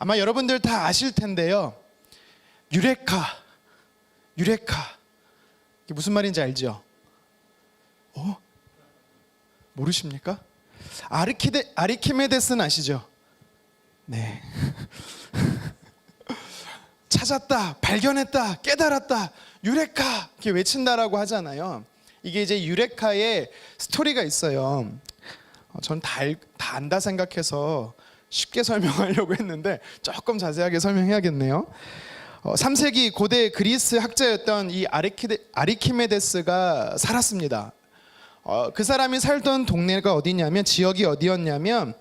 아마 여러분들 다 아실 텐데요. 유레카. 이게 무슨 말인지 알죠? 모르십니까? 아리키메데스는 아시죠? 네. 찾았다, 발견했다, 깨달았다, 유레카 이렇게 외친다라고 하잖아요. 이게 이제 유레카의 스토리가 있어요. 전 다 안다 생각해서 쉽게 설명하려고 했는데 조금 자세하게 설명해야겠네요. 3세기 고대 그리스 학자였던 이 아리키메데스가 살았습니다. 그 사람이 살던 동네가 어디냐면, 지역이 어디였냐면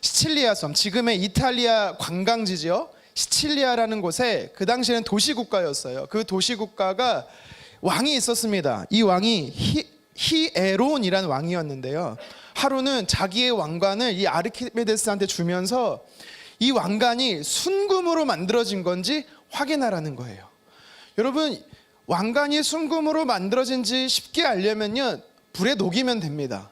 시칠리아 섬, 지금의 이탈리아 관광지죠. 시칠리아라는 곳에 그 당시에는 도시국가였어요. 그 도시국가가 왕이 있었습니다. 이 왕이 히에론이라는 왕이었는데요. 하루는 자기의 왕관을 이 아르키메데스한테 주면서 이 왕관이 순금으로 만들어진 건지 확인하라는 거예요. 여러분, 왕관이 순금으로 만들어진지 쉽게 알려면요, 불에 녹이면 됩니다.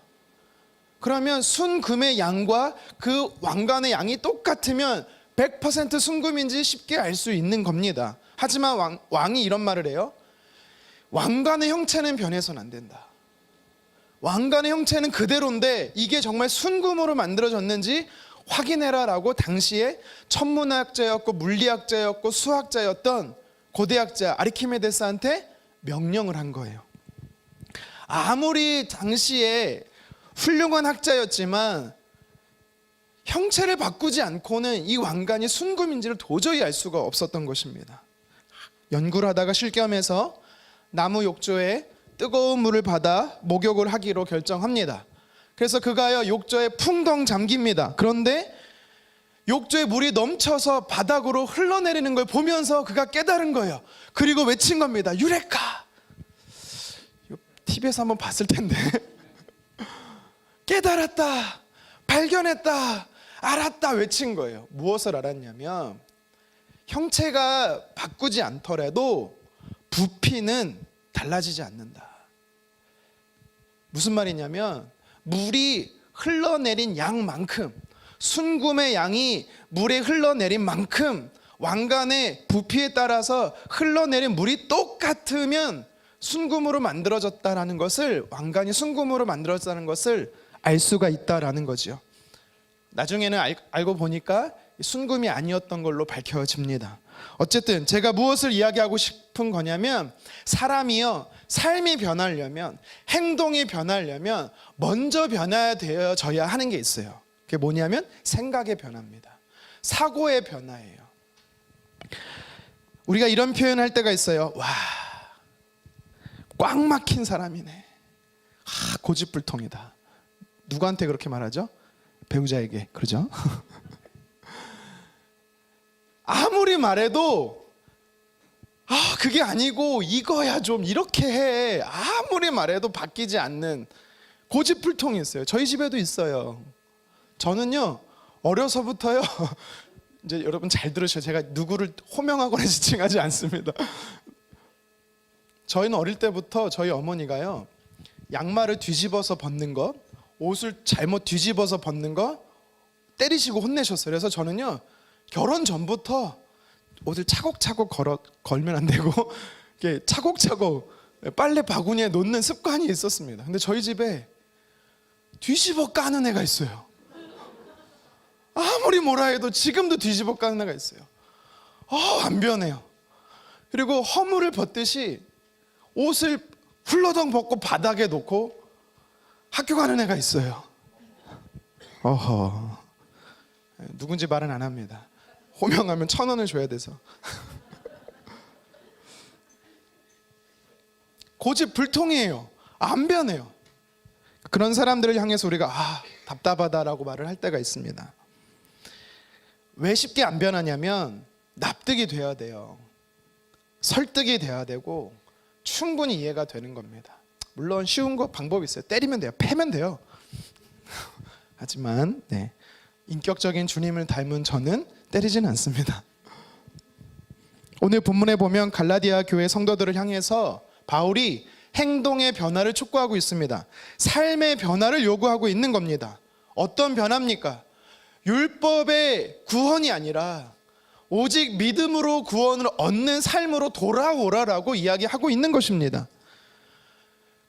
그러면 순금의 양과 그 왕관의 양이 똑같으면 100% 순금인지 쉽게 알 수 있는 겁니다. 하지만 왕이 이런 말을 해요. 왕관의 형체는 변해서는 안 된다. 왕관의 형체는 그대로인데 이게 정말 순금으로 만들어졌는지 확인해라 라고 당시에 천문학자였고 물리학자였고 수학자였던 고대학자 아리키메데스한테 명령을 한 거예요. 아무리 당시에 훌륭한 학자였지만 형체를 바꾸지 않고는 이 왕관이 순금인지를 도저히 알 수가 없었던 것입니다. 연구를 하다가 실겸해서 나무 욕조에 뜨거운 물을 받아 목욕을 하기로 결정합니다. 그래서 그가요 욕조에 풍덩 잠깁니다. 그런데 욕조에 물이 넘쳐서 바닥으로 흘러내리는 걸 보면서 그가 깨달은 거예요. 그리고 외친 겁니다. 유레카! TV에서 한번 봤을 텐데 깨달았다, 발견했다, 알았다 외친 거예요. 무엇을 알았냐면 형체가 바꾸지 않더라도 부피는 달라지지 않는다. 무슨 말이냐면 물이 흘러내린 양만큼, 순금의 양이 물에 흘러내린 만큼 왕관의 부피에 따라서 흘러내린 물이 똑같으면 순금으로 만들어졌다라는 것을, 왕관이 순금으로 만들어졌다는 것을 알 수가 있다라는 거죠. 나중에는 알고 보니까 순금이 아니었던 걸로 밝혀집니다. 어쨌든 제가 무엇을 이야기하고 싶은 거냐면, 사람이요 삶이 변하려면, 행동이 변하려면 먼저 변화되어져야 하는 게 있어요. 그게 뭐냐면 생각의 변화입니다. 사고의 변화예요. 우리가 이런 표현을 할 때가 있어요. 와, 꽉 막힌 사람이네. 고집불통이다. 누구한테 그렇게 말하죠? 배우자에게. 그러죠? 아무리 말해도 그게 아니고 이거야 좀 이렇게 해. 아무리 말해도 바뀌지 않는 고집불통이 있어요. 저희 집에도 있어요. 저는요 어려서부터요 이제 여러분 잘 들으셔요. 제가 누구를 호명하거나 지칭하지 않습니다. 저희는 어릴 때부터 저희 어머니가요 양말을 뒤집어서 벗는 것, 옷을 잘못 뒤집어서 벗는 거 때리시고 혼내셨어요. 그래서 저는요 결혼 전부터 옷을 차곡차곡 걸면 안 되고 이렇게 차곡차곡 빨래 바구니에 놓는 습관이 있었습니다. 근데 저희 집에 뒤집어 까는 애가 있어요. 아무리 뭐라 해도 지금도 뒤집어 까는 애가 있어요. 안 변해요. 그리고 허물을 벗듯이 옷을 훌러덩 벗고 바닥에 놓고 학교 가는 애가 있어요. 누군지 말은 안 합니다. 호명하면 1,000원을 줘야 돼서. 고집불통이에요. 안 변해요. 그런 사람들을 향해서 우리가 답답하다라고 말을 할 때가 있습니다. 왜 쉽게 안 변하냐면 납득이 돼야 돼요. 설득이 돼야 되고 충분히 이해가 되는 겁니다. 물론 쉬운 거 방법이 있어요. 때리면 돼요. 패면 돼요. 하지만 인격적인 주님을 닮은 저는 때리진 않습니다. 오늘 본문에 보면 갈라디아 교회 성도들을 향해서 바울이 행동의 변화를 촉구하고 있습니다. 삶의 변화를 요구하고 있는 겁니다. 어떤 변화입니까? 율법의 구원이 아니라 오직 믿음으로 구원을 얻는 삶으로 돌아오라라고 이야기하고 있는 것입니다.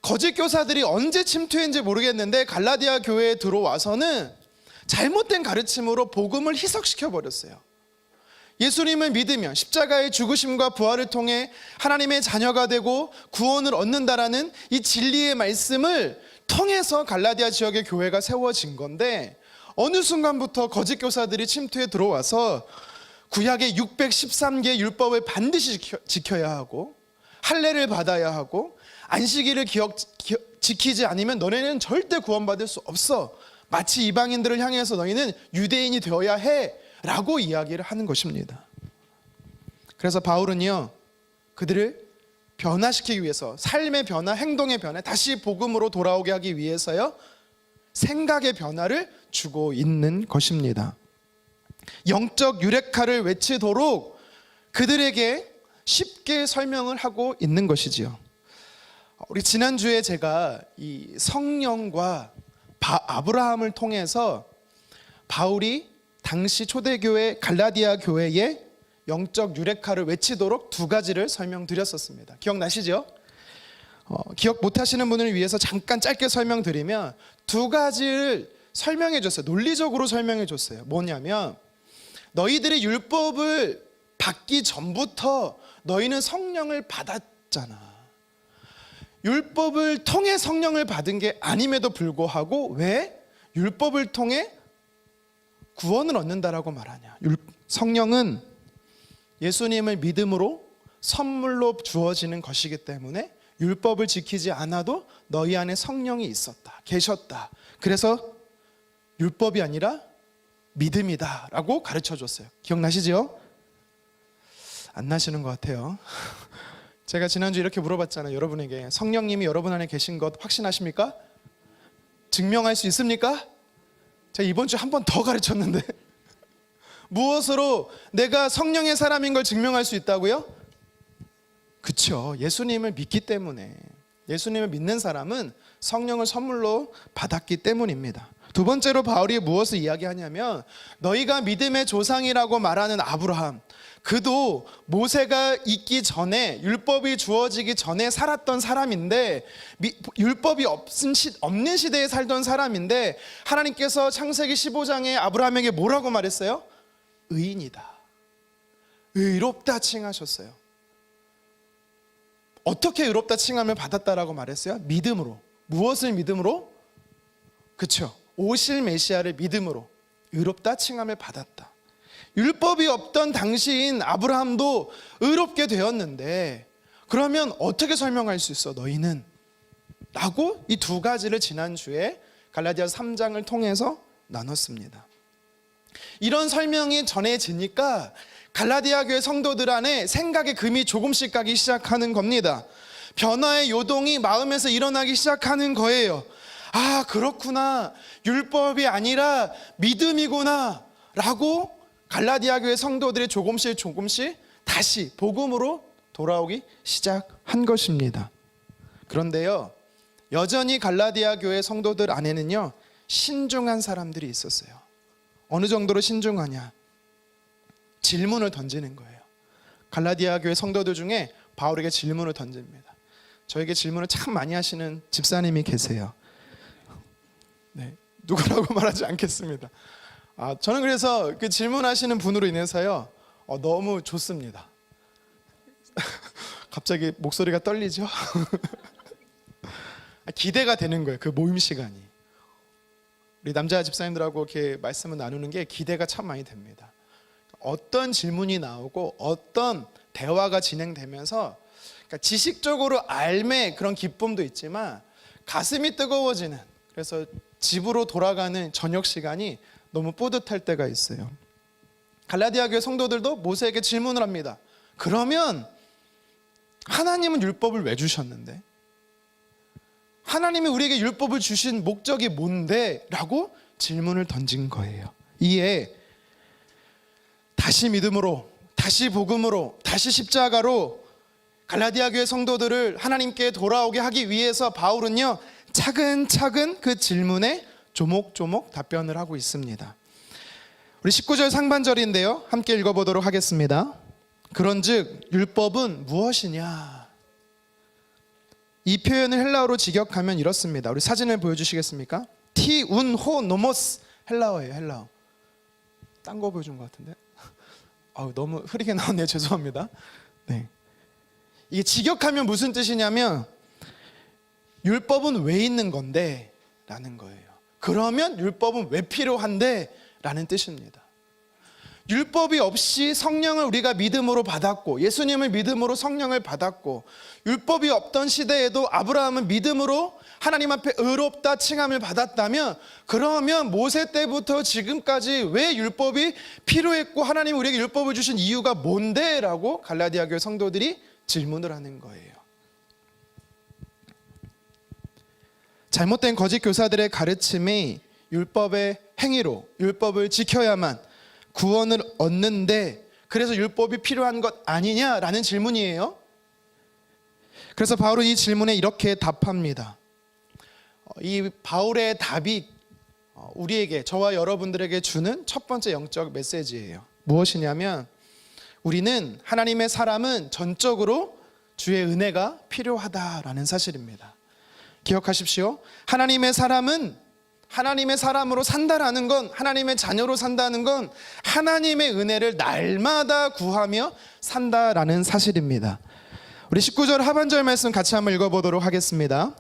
거짓 교사들이 언제 침투했는지 모르겠는데 갈라디아 교회에 들어와서는 잘못된 가르침으로 복음을 희석시켜 버렸어요. 예수님을 믿으면 십자가의 죽으심과 부활을 통해 하나님의 자녀가 되고 구원을 얻는다라는 이 진리의 말씀을 통해서 갈라디아 지역의 교회가 세워진 건데, 어느 순간부터 거짓 교사들이 침투해 들어와서 구약의 613개의 율법을 반드시 지켜야 하고, 할례를 받아야 하고, 안식일을 지키지 않으면 너네는 절대 구원받을 수 없어, 마치 이방인들을 향해서 너희는 유대인이 되어야 해 라고 이야기를 하는 것입니다. 그래서 바울은요, 그들을 변화시키기 위해서, 삶의 변화, 행동의 변화, 다시 복음으로 돌아오게 하기 위해서요, 생각의 변화를 주고 있는 것입니다. 영적 유레카를 외치도록 그들에게 쉽게 설명을 하고 있는 것이지요. 우리 지난주에 제가 이 성령과 아브라함을 통해서 바울이 당시 초대교회 갈라디아 교회의 영적 유레카를 외치도록 두 가지를 설명드렸었습니다. 기억나시죠? 기억 못하시는 분을 위해서 잠깐 짧게 설명드리면 두 가지를 설명해 줬어요. 논리적으로 설명해 줬어요. 뭐냐면, 너희들이 율법을 받기 전부터 너희는 성령을 받았잖아. 율법을 통해 성령을 받은 게 아님에도 불구하고 왜 율법을 통해 구원을 얻는다라고 말하냐. 성령은 예수님을 믿음으로 선물로 주어지는 것이기 때문에 율법을 지키지 않아도 너희 안에 성령이 있었다, 계셨다. 그래서 율법이 아니라 믿음이다 라고 가르쳐 줬어요. 기억나시죠? 안 나시는 것 같아요. 제가 지난주 이렇게 물어봤잖아요. 여러분에게 성령님이 여러분 안에 계신 것 확신하십니까? 증명할 수 있습니까? 제가 이번 주에 한 번 더 가르쳤는데 무엇으로 내가 성령의 사람인 걸 증명할 수 있다고요? 그렇죠. 예수님을 믿기 때문에. 예수님을 믿는 사람은 성령을 선물로 받았기 때문입니다. 두 번째로 바울이 무엇을 이야기하냐면, 너희가 믿음의 조상이라고 말하는 아브라함, 그도 모세가 있기 전에, 율법이 주어지기 전에 살았던 사람인데, 율법이 없는 시대에 살던 사람인데, 하나님께서 창세기 15장에 아브라함에게 뭐라고 말했어요? 의인이다, 의롭다 칭하셨어요. 어떻게 의롭다 칭함을 받았다라고 말했어요? 믿음으로. 무엇을 믿음으로? 그렇죠. 오실 메시아를 믿음으로 의롭다 칭함을 받았다. 율법이 없던 당시인 아브라함도 의롭게 되었는데, 그러면 어떻게 설명할 수 있어 너희는? 라고 이 두 가지를 지난주에 갈라디아서 3장을 통해서 나눴습니다. 이런 설명이 전해지니까 갈라디아 교회 성도들 안에 생각의 금이 조금씩 가기 시작하는 겁니다. 변화의 요동이 마음에서 일어나기 시작하는 거예요. 아, 그렇구나, 율법이 아니라 믿음이구나 라고 갈라디아 교회 성도들이 조금씩 다시 복음으로 돌아오기 시작한 것입니다. 그런데요, 여전히 갈라디아 교회 성도들 안에는요, 신중한 사람들이 있었어요. 어느 정도로 신중하냐? 질문을 던지는 거예요. 갈라디아 교회 성도들 중에 바울에게 질문을 던집니다. 저에게 질문을 참 많이 하시는 집사님이 계세요. 네, 누구라고 말하지 않겠습니다. 저는 그래서 그 질문하시는 분으로 인해서요, 너무 좋습니다. 갑자기 목소리가 떨리죠? 기대가 되는 거예요. 그 모임 시간이. 우리 남자 집사님들하고 이렇게 말씀을 나누는 게 기대가 참 많이 됩니다. 어떤 질문이 나오고 어떤 대화가 진행되면서, 그러니까 지식적으로 알매 그런 기쁨도 있지만 가슴이 뜨거워지는, 그래서 집으로 돌아가는 저녁 시간이 너무 뿌듯할 때가 있어요. 갈라디아 교회 성도들도 모세에게 질문을 합니다. 그러면 하나님은 율법을 왜 주셨는데? 하나님이 우리에게 율법을 주신 목적이 뭔데? 라고 질문을 던진 거예요. 이에 다시 믿음으로, 다시 복음으로, 다시 십자가로 갈라디아 교회 성도들을 하나님께 돌아오게 하기 위해서 바울은요, 차근차근 그 질문에 조목조목 답변을 하고 있습니다. 우리 19절 상반절인데요, 함께 읽어보도록 하겠습니다. 그런즉 율법은 무엇이냐? 이 표현을 헬라어로 직역하면 이렇습니다. 우리 사진을 보여주시겠습니까? 티 운 호 노모스, 헬라어예요. 헬라어. 딴 거 보여준 것 같은데. 너무 흐리게 나왔네요. 죄송합니다. 네. 이게 직역하면 무슨 뜻이냐면 율법은 왜 있는 건데? 라는 거예요. 그러면 율법은 왜 필요한데? 라는 뜻입니다. 율법이 없이 성령을 우리가 믿음으로 받았고, 예수님을 믿음으로 성령을 받았고, 율법이 없던 시대에도 아브라함은 믿음으로 하나님 앞에 의롭다 칭함을 받았다면, 그러면 모세 때부터 지금까지 왜 율법이 필요했고 하나님이 우리에게 율법을 주신 이유가 뭔데? 라고 갈라디아 교회 성도들이 질문을 하는 거예요. 잘못된 거짓 교사들의 가르침이 율법의 행위로 율법을 지켜야만 구원을 얻는데, 그래서 율법이 필요한 것 아니냐라는 질문이에요. 그래서 바울은 이 질문에 이렇게 답합니다. 이 바울의 답이 우리에게, 저와 여러분들에게 주는 첫 번째 영적 메시지예요. 무엇이냐면, 우리는 하나님의 사람은 전적으로 주의 은혜가 필요하다라는 사실입니다. 기억하십시오. 하나님의 사람은 하나님의 사람으로 산다라는 건, 하나님의 자녀로 산다는 건 하나님의 은혜를 날마다 구하며 산다라는 사실입니다. 우리 19절 하반절 말씀 같이 한번 읽어보도록 하겠습니다.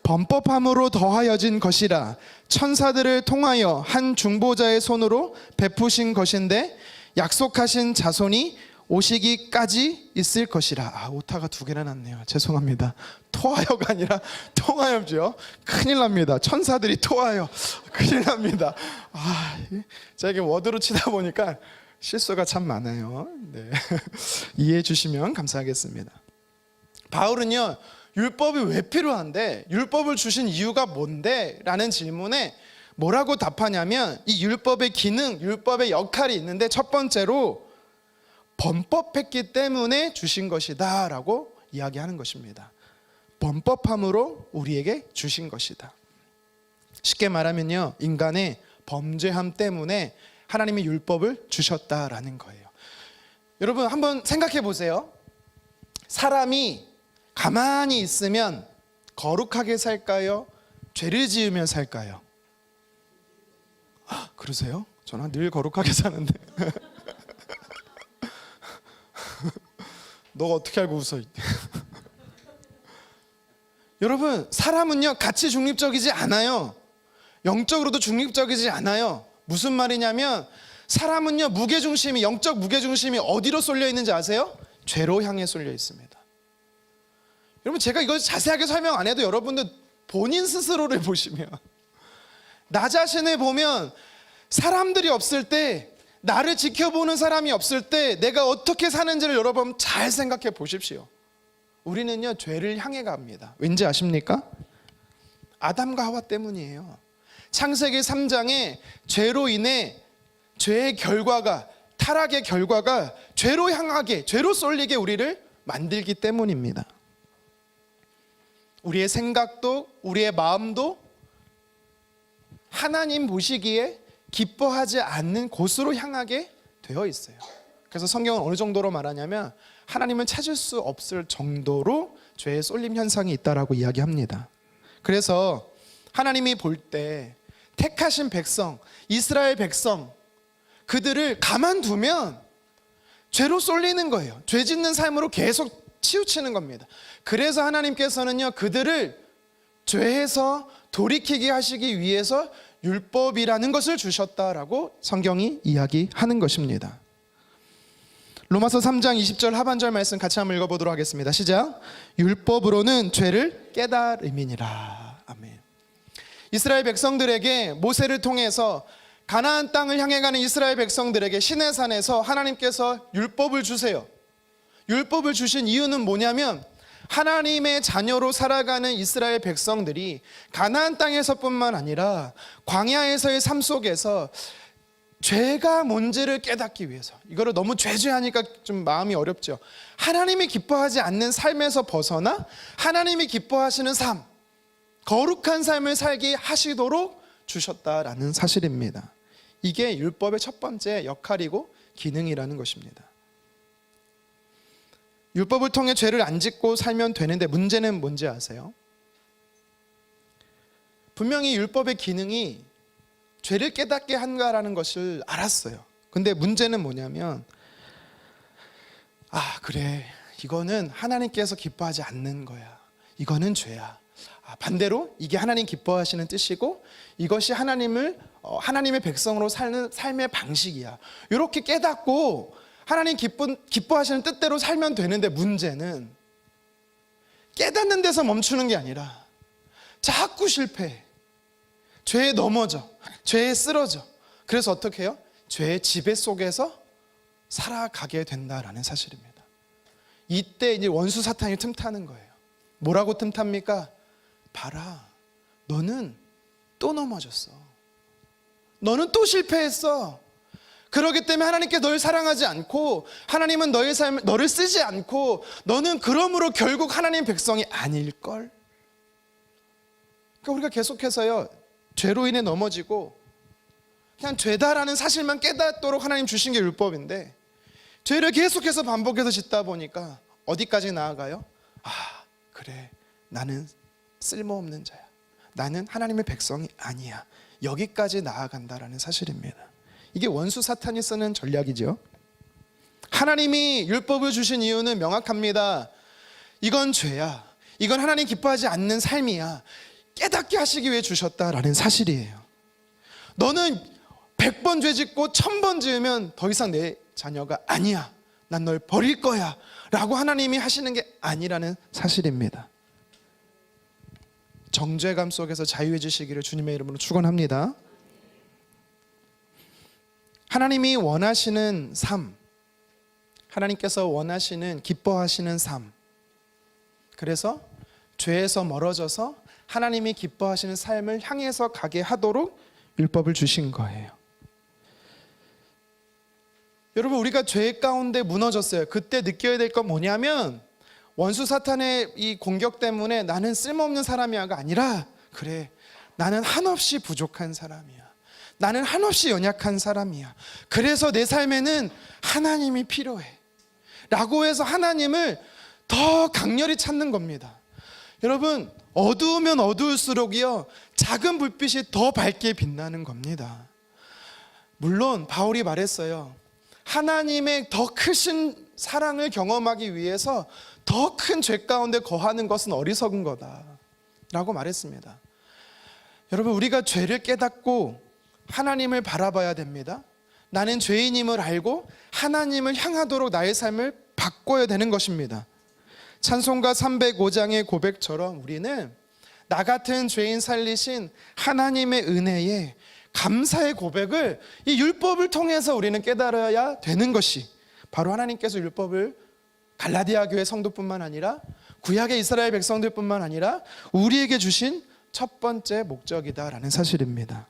범법함으로 더하여진 것이라 천사들을 통하여 한 중보자의 손으로 베푸신 것인데 약속하신 자손이 오시기까지 있을 것이라. 오타가 두 개나 났네요. 죄송합니다. 토하여가 아니라 통하여죠. 큰일 납니다. 천사들이 토하여. 큰일 납니다. 제가 이게 워드로 치다 보니까 실수가 참 많아요. 네. 이해해 주시면 감사하겠습니다. 바울은요, 율법이 왜 필요한데, 율법을 주신 이유가 뭔데? 라는 질문에 뭐라고 답하냐면, 이 율법의 기능, 율법의 역할이 있는데, 첫 번째로 범법했기 때문에 주신 것이다 라고 이야기하는 것입니다. 범법함으로 우리에게 주신 것이다. 쉽게 말하면요, 인간의 범죄함 때문에 하나님이 율법을 주셨다라는 거예요. 여러분 한번 생각해 보세요. 사람이 가만히 있으면 거룩하게 살까요? 죄를 지으며 살까요? 그러세요? 저는 늘 거룩하게 사는데. 너가 어떻게 알고 웃어? 여러분, 사람은요 가치 중립적이지 않아요. 영적으로도 중립적이지 않아요. 무슨 말이냐면, 사람은요 무게중심이, 영적 무게중심이 어디로 쏠려 있는지 아세요? 죄로 향해 쏠려 있습니다. 여러분, 제가 이걸 자세하게 설명 안 해도 여러분들 본인 스스로를 보시면, 나 자신을 보면 사람들이 없을 때, 나를 지켜보는 사람이 없을 때 내가 어떻게 사는지를 여러분 잘 생각해 보십시오. 우리는요 죄를 향해 갑니다. 왠지 아십니까? 아담과 하와 때문이에요. 창세기 3장에 죄로 인해 죄의 결과가, 타락의 결과가 죄로 향하게, 죄로 쏠리게 우리를 만들기 때문입니다. 우리의 생각도 우리의 마음도 하나님 보시기에 기뻐하지 않는 곳으로 향하게 되어 있어요. 그래서 성경은 어느 정도로 말하냐면, 하나님을 찾을 수 없을 정도로 죄의 쏠림 현상이 있다라고 이야기합니다. 그래서 하나님이 볼 때 택하신 백성, 이스라엘 백성, 그들을 가만두면 죄로 쏠리는 거예요. 죄 짓는 삶으로 계속 치우치는 겁니다. 그래서 하나님께서는요 그들을 죄에서 돌이키게 하시기 위해서 율법이라는 것을 주셨다라고 성경이 이야기하는 것입니다. 로마서 3장 20절 하반절 말씀 같이 한번 읽어보도록 하겠습니다. 시작. 율법으로는 죄를 깨달음이니라. 아멘. 이스라엘 백성들에게 모세를 통해서 가나안 땅을 향해 가는 이스라엘 백성들에게 시내산에서 하나님께서 율법을 주세요. 율법을 주신 이유는 뭐냐면, 하나님의 자녀로 살아가는 이스라엘 백성들이 가나안 땅에서뿐만 아니라 광야에서의 삶 속에서 죄가 뭔지를 깨닫기 위해서, 이거를 너무 죄죄하니까 좀 마음이 어렵죠. 하나님이 기뻐하지 않는 삶에서 벗어나 하나님이 기뻐하시는 삶, 거룩한 삶을 살게 하시도록 주셨다라는 사실입니다. 이게 율법의 첫 번째 역할이고 기능이라는 것입니다. 율법을 통해 죄를 안 짓고 살면 되는데 문제는 뭔지 아세요? 분명히 율법의 기능이 죄를 깨닫게 한다라는 것을 알았어요. 근데 문제는 뭐냐면 그래, 이거는 하나님께서 기뻐하지 않는 거야. 이거는 죄야. 반대로 이게 하나님 기뻐하시는 뜻이고 이것이 하나님의 백성으로 사는 삶의 방식이야. 이렇게 깨닫고 하나님 기뻐하시는 뜻대로 살면 되는데 문제는 깨닫는 데서 멈추는 게 아니라 자꾸 실패해. 죄에 넘어져. 죄에 쓰러져. 그래서 어떻게 해요? 죄의 지배 속에서 살아가게 된다라는 사실입니다. 이때 이제 원수 사탄이 틈타는 거예요. 뭐라고 틈탑니까? 봐라, 너는 또 넘어졌어. 너는 또 실패했어. 그렇기 때문에 하나님께 널 사랑하지 않고 하나님은 너의 삶을 너를 쓰지 않고 너는 그러므로 결국 하나님 백성이 아닐걸. 그러니까 우리가 계속해서요, 죄로 인해 넘어지고 그냥 죄다라는 사실만 깨닫도록 하나님 주신 게 율법인데 죄를 계속해서 반복해서 짓다 보니까 어디까지 나아가요? 그래, 나는 쓸모없는 자야. 나는 하나님의 백성이 아니야. 여기까지 나아간다라는 사실입니다. 이게 원수 사탄이 쓰는 전략이죠. 하나님이 율법을 주신 이유는 명확합니다. 이건 죄야. 이건 하나님 기뻐하지 않는 삶이야. 깨닫게 하시기 위해 주셨다라는 사실이에요. 너는 100번 죄 짓고 1000번 지으면 더 이상 내 자녀가 아니야. 난 널 버릴 거야 라고 하나님이 하시는 게 아니라는 사실입니다. 정죄감 속에서 자유해지시기를 주님의 이름으로 축원합니다. 하나님이 원하시는 삶, 하나님께서 원하시는 기뻐하시는 삶, 그래서 죄에서 멀어져서 하나님이 기뻐하시는 삶을 향해서 가게 하도록 율법을 주신 거예요. 여러분, 우리가 죄 가운데 무너졌어요. 그때 느껴야 될 건 뭐냐면 원수 사탄의 이 공격 때문에 나는 쓸모없는 사람이야가 아니라 그래, 나는 한없이 부족한 사람이야. 나는 한없이 연약한 사람이야. 그래서 내 삶에는 하나님이 필요해 라고 해서 하나님을 더 강렬히 찾는 겁니다. 여러분, 어두우면 어두울수록이요, 작은 불빛이 더 밝게 빛나는 겁니다. 물론 바울이 말했어요. 하나님의 더 크신 사랑을 경험하기 위해서 더 큰 죄 가운데 거하는 것은 어리석은 거다 라고 말했습니다. 여러분, 우리가 죄를 깨닫고 하나님을 바라봐야 됩니다. 나는 죄인임을 알고 하나님을 향하도록 나의 삶을 바꿔야 되는 것입니다. 찬송가 305장의 고백처럼 우리는 나 같은 죄인 살리신 하나님의 은혜에 감사의 고백을 이 율법을 통해서 우리는 깨달아야 되는 것이 바로 하나님께서 율법을 갈라디아 교회 성도뿐만 아니라 구약의 이스라엘 백성들뿐만 아니라 우리에게 주신 첫 번째 목적이다라는 사실입니다.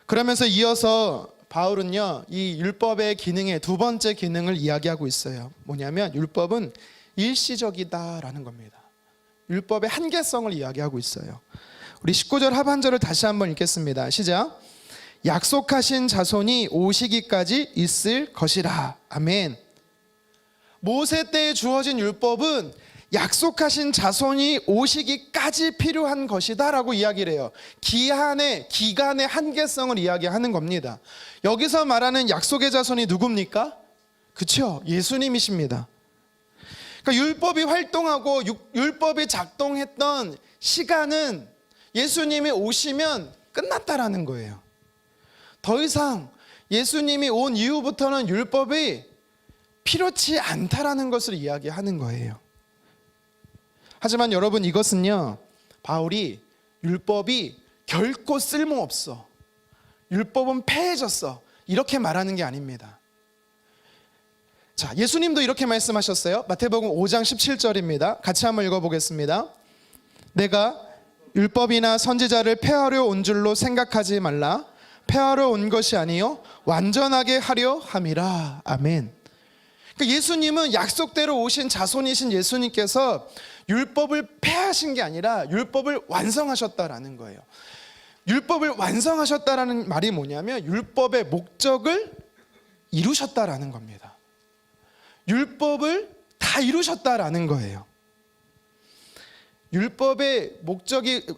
그러면서 이어서 바울은요, 이 율법의 기능의 두 번째 기능을 이야기하고 있어요. 뭐냐면 율법은 일시적이다라는 겁니다. 율법의 한계성을 이야기하고 있어요. 우리 19절 하반절을 다시 한번 읽겠습니다. 시작. 약속하신 자손이 오시기까지 있을 것이라. 아멘. 모세 때에 주어진 율법은 약속하신 자손이 오시기까지 필요한 것이다 라고 이야기를 해요. 기간의 한계성을 이야기하는 겁니다. 여기서 말하는 약속의 자손이 누굽니까? 그렇죠, 예수님이십니다. 그러니까 율법이 활동하고 율법이 작동했던 시간은 예수님이 오시면 끝났다라는 거예요. 더 이상 예수님이 온 이후부터는 율법이 필요치 않다라는 것을 이야기하는 거예요. 하지만 여러분, 이것은요, 바울이 율법이 결코 쓸모없어, 율법은 폐해졌어, 이렇게 말하는 게 아닙니다. 자, 예수님도 이렇게 말씀하셨어요. 마태복음 5장 17절입니다. 같이 한번 읽어보겠습니다. 내가 율법이나 선지자를 폐하려 온 줄로 생각하지 말라. 폐하러 온 것이 아니요 완전하게 하려 함이라. 아멘. 그러니까 예수님은 약속대로 오신 자손이신 예수님께서 율법을 폐하신 게 아니라 율법을 완성하셨다라는 거예요. 율법을 완성하셨다라는 말이 뭐냐면 율법의 목적을 이루셨다라는 겁니다. 율법을 다 이루셨다라는 거예요.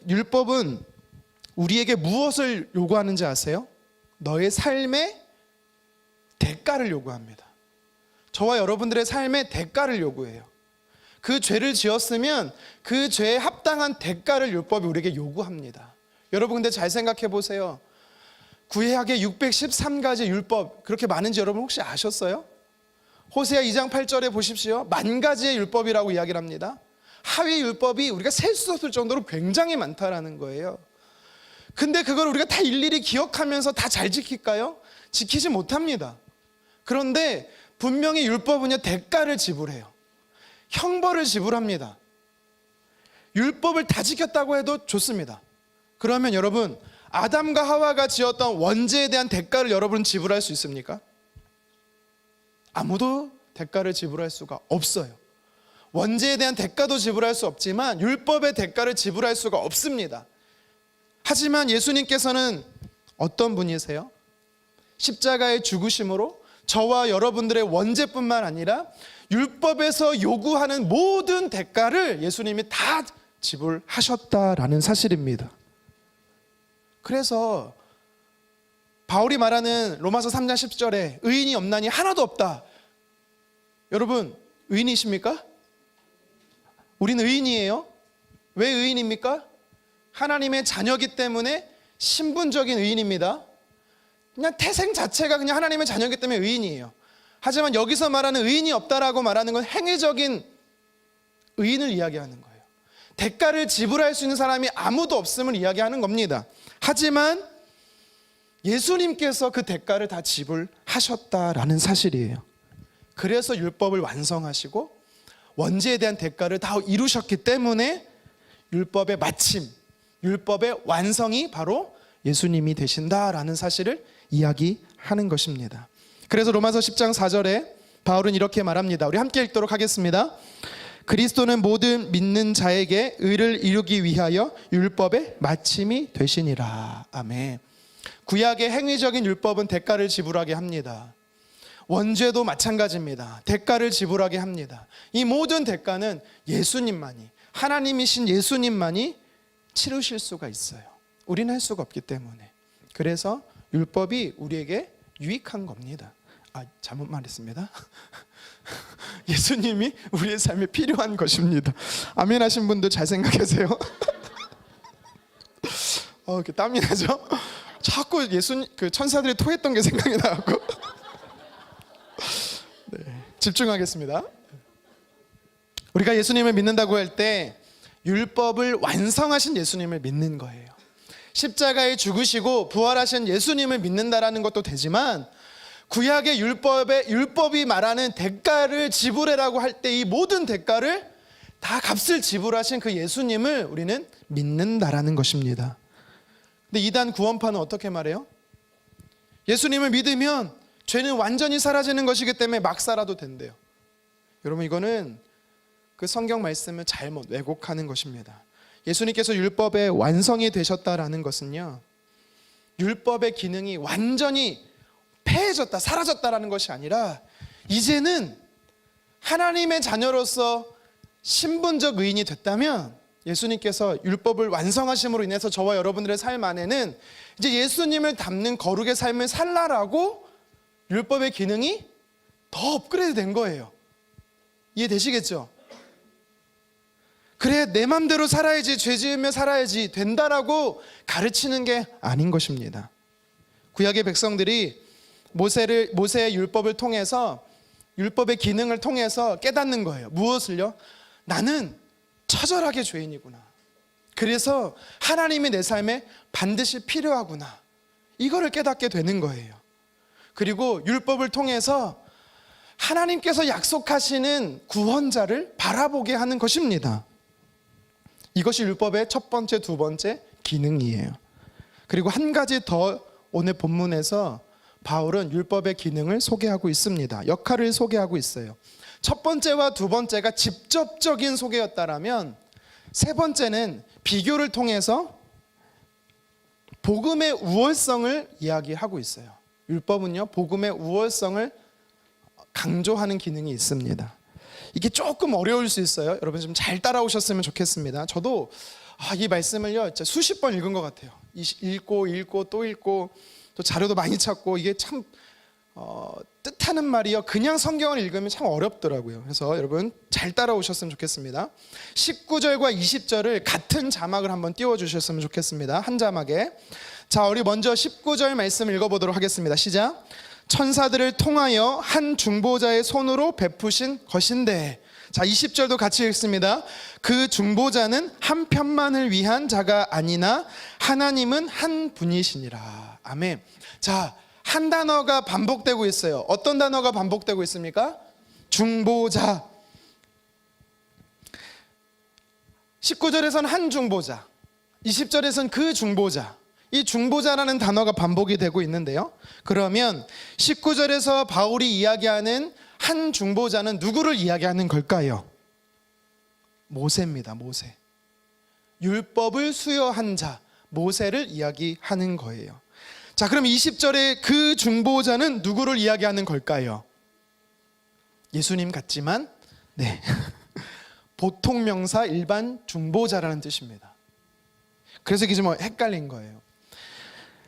율법은 우리에게 무엇을 요구하는지 아세요? 너의 삶의 대가를 요구합니다. 저와 여러분들의 삶의 대가를 요구해요. 그 죄를 지었으면 그 죄에 합당한 대가를 율법이 우리에게 요구합니다. 여러분 근데 잘 생각해 보세요. 구약의 613가지 율법 그렇게 많은지 여러분 혹시 아셨어요? 호세아 2장 8절에 보십시오. 10,000가지의 율법이라고 이야기를 합니다. 하위 율법이 우리가 셀 수 없을 정도로 굉장히 많다라는 거예요. 근데 그걸 우리가 다 일일이 기억하면서 다 잘 지킬까요? 지키지 못합니다. 그런데 분명히 율법은요 대가를 지불해요. 형벌을 지불합니다. 율법을 다 지켰다고 해도 좋습니다. 그러면 여러분 아담과 하와가 지었던 원죄에 대한 대가를 여러분 지불할 수 있습니까? 아무도 대가를 지불할 수가 없어요. 원죄에 대한 대가도 지불할 수 없지만 율법의 대가를 지불할 수가 없습니다. 하지만 예수님께서는 어떤 분이세요? 십자가의 죽으심으로 저와 여러분들의 원죄뿐만 아니라 율법에서 요구하는 모든 대가를 예수님이 다 지불하셨다라는 사실입니다. 그래서 바울이 말하는 로마서 3장 10절에 의인이 없나니 하나도 없다. 여러분 의인이십니까? 우리는 의인이에요. 왜 의인입니까? 하나님의 자녀이기 때문에 신분적인 의인입니다. 그냥 태생 자체가 그냥 하나님의 자녀이기 때문에 의인이에요. 하지만 여기서 말하는 의인이 없다라고 말하는 건 행위적인 의인을 이야기하는 거예요. 대가를 지불할 수 있는 사람이 아무도 없음을 이야기하는 겁니다. 하지만 예수님께서 그 대가를 다 지불하셨다라는 사실이에요. 그래서 율법을 완성하시고 원죄에 대한 대가를 다 이루셨기 때문에 율법의 마침, 율법의 완성이 바로 예수님이 되신다라는 사실을 이야기하는 것입니다. 그래서 로마서 10장 4절에 바울은 이렇게 말합니다. 우리 함께 읽도록 하겠습니다. 그리스도는 모든 믿는 자에게 의를 이루기 위하여 율법의 마침이 되시니라. 아멘. 구약의 행위적인 율법은 대가를 지불하게 합니다. 원죄도 마찬가지입니다. 대가를 지불하게 합니다. 이 모든 대가는 예수님만이, 하나님이신 예수님만이 치르실 수가 있어요. 우리는 할 수가 없기 때문에. 그래서 율법이 우리에게 유익한 겁니다. 잘못 말했습니다. 예수님이 우리의 삶에 필요한 것입니다. 아멘 하신 분들 잘 생각하세요. 이렇게 땀이 나죠? 자꾸 그 천사들이 토했던 게 생각이 나고. 네, 집중하겠습니다. 우리가 예수님을 믿는다고 할 때 율법을 완성하신 예수님을 믿는 거예요. 십자가에 죽으시고 부활하신 예수님을 믿는다라는 것도 되지만 구약의 율법이 말하는 대가를 지불해라고 할 때 이 모든 대가를 다 값을 지불하신 그 예수님을 우리는 믿는다라는 것입니다. 근데 이단 구원파는 어떻게 말해요? 예수님을 믿으면 죄는 완전히 사라지는 것이기 때문에 막 살아도 된대요. 여러분 이거는 그 성경 말씀을 잘못 왜곡하는 것입니다. 예수님께서 율법의 완성이 되셨다라는 것은요, 율법의 기능이 완전히 폐해졌다, 사라졌다라는 것이 아니라 이제는 하나님의 자녀로서 신분적 의인이 됐다면 예수님께서 율법을 완성하심으로 인해서 저와 여러분들의 삶 안에는 이제 예수님을 닮는 거룩의 삶을 살라라고 율법의 기능이 더 업그레이드 된 거예요. 이해되시겠죠? 그래 내 맘대로 살아야지, 죄 지으며 살아야지 된다라고 가르치는 게 아닌 것입니다. 구약의 백성들이 모세의 율법을 통해서, 율법의 기능을 통해서 깨닫는 거예요. 무엇을요? 나는 처절하게 죄인이구나. 그래서 하나님이 내 삶에 반드시 필요하구나. 이거를 깨닫게 되는 거예요. 그리고 율법을 통해서 하나님께서 약속하시는 구원자를 바라보게 하는 것입니다. 이것이 율법의 첫 번째, 두 번째 기능이에요. 그리고 한 가지 더 오늘 본문에서 바울은 율법의 기능을 소개하고 있습니다. 역할을 소개하고 있어요. 첫 번째와 두 번째가 직접적인 소개였다라면 세 번째는 비교를 통해서 복음의 우월성을 이야기하고 있어요. 율법은요, 복음의 우월성을 강조하는 기능이 있습니다. 이게 조금 어려울 수 있어요. 여러분 좀 잘 따라오셨으면 좋겠습니다. 저도 이 말씀을요 진짜 수십 번 읽은 것 같아요. 읽고 또 읽고 또 자료도 많이 찾고, 이게 참 뜻하는 말이요 그냥 성경을 읽으면 참 어렵더라고요. 그래서 여러분 잘 따라오셨으면 좋겠습니다. 19절과 20절을 같은 자막을 한번 띄워주셨으면 좋겠습니다. 한 자막에. 자, 우리 먼저 19절 말씀 읽어보도록 하겠습니다. 시작. 천사들을 통하여 한 중보자의 손으로 베푸신 것인데. 자, 20절도 같이 읽습니다. 그 중보자는 한 편만을 위한 자가 아니나 하나님은 한 분이시니라. 아멘. 자, 한 단어가 반복되고 있어요. 어떤 단어가 반복되고 있습니까? 중보자. 19절에서는 한 중보자, 20절에서는 그 중보자. 이 중보자라는 단어가 반복이 되고 있는데요, 그러면 19절에서 바울이 이야기하는 한 중보자는 누구를 이야기하는 걸까요? 모세입니다. 모세. 율법을 수여한 자, 모세를 이야기하는 거예요. 자, 그럼 20절에 그 중보자는 누구를 이야기하는 걸까요? 예수님 같지만 네 보통 명사 일반 중보자라는 뜻입니다. 그래서 이게 좀 헷갈린 거예요.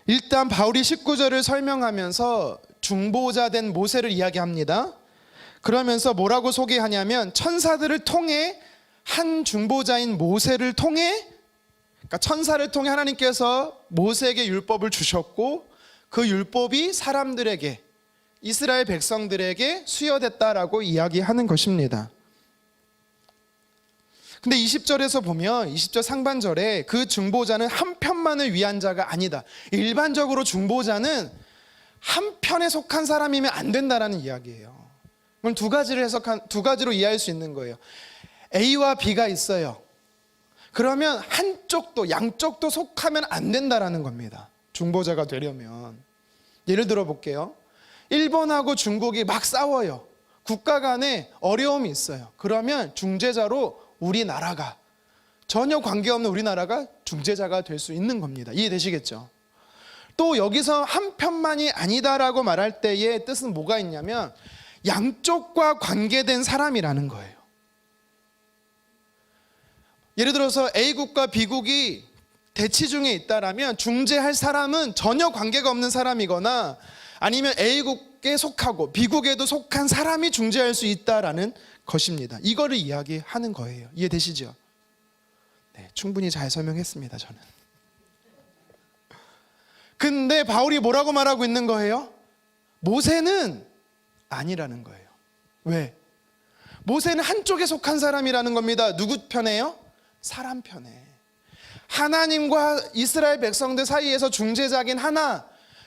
일단 바울이 19절을 설명하면서 중보자 된 모세를 이야기합니다. 그러면서 뭐라고 소개하냐면, 천사들을 통해 한 중보자인 모세를 통해, 그러니까 천사를 통해 하나님께서 모세에게 율법을 주셨고, 그 율법이 사람들에게, 이스라엘 백성들에게 수여됐다라고 이야기하는 것입니다. 근데 20절에서 보면, 20절 상반절에 그 중보자는 한 편만을 위한 자가 아니다. 일반적으로 중보자는 한 편에 속한 사람이면 안 된다라는 이야기예요. 그럼 두 가지로 이해할 수 있는 거예요. A와 B가 있어요. 그러면 한쪽도 양쪽도 속하면 안 된다라는 겁니다. 중보자가 되려면. 예를 들어 볼게요. 일본하고 중국이 막 싸워요. 국가 간에 어려움이 있어요. 그러면 중재자로 우리나라가, 전혀 관계없는 우리나라가 중재자가 될 수 있는 겁니다. 이해되시겠죠? 또 여기서 한 편만이 아니다라고 말할 때의 뜻은 뭐가 있냐면, 양쪽과 관계된 사람이라는 거예요. 예를 들어서 A국과 B국이 대치 중에 있다라면 중재할 사람은 전혀 관계가 없는 사람이거나, 아니면 A국에 속하고 B국에도 속한 사람이 중재할 수 있다라는 것입니다. 이거를 이야기하는 거예요. 이해되시죠? 네, 충분히 잘 설명했습니다, 저는. 근데 바울이 뭐라고 말하고 있는 거예요? 모세는 아니라는 거예요. 왜? 모세는 한쪽에 속한 사람이라는 겁니다. 누구 편에요? 사람 편에. 하나님과 이스라엘 백성들 사이에서 중재자긴 하나,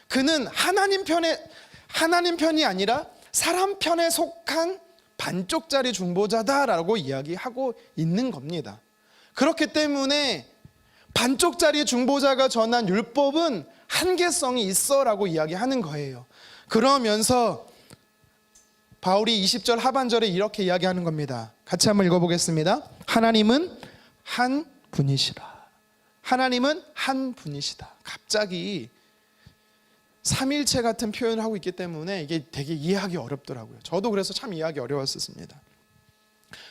그는 하나님 편이 아니라 사람 편에 속한 반쪽짜리 중보자다라고 이야기하고 있는 겁니다. 그렇기 때문에 반쪽짜리 중보자가 전한 율법은 한계성이 있어라고 이야기하는 거예요. 그러면서 바울이 20절 하반절에 이렇게 이야기하는 겁니다. 같이 한번 읽어보겠습니다. 하나님은 한 분이시라. 하나님은 한 분이시다. 갑자기 삼일체 같은 표현을 하고 있기 때문에 이게 되게 이해하기 어렵더라고요. 저도 그래서 참 이해하기 어려웠었습니다.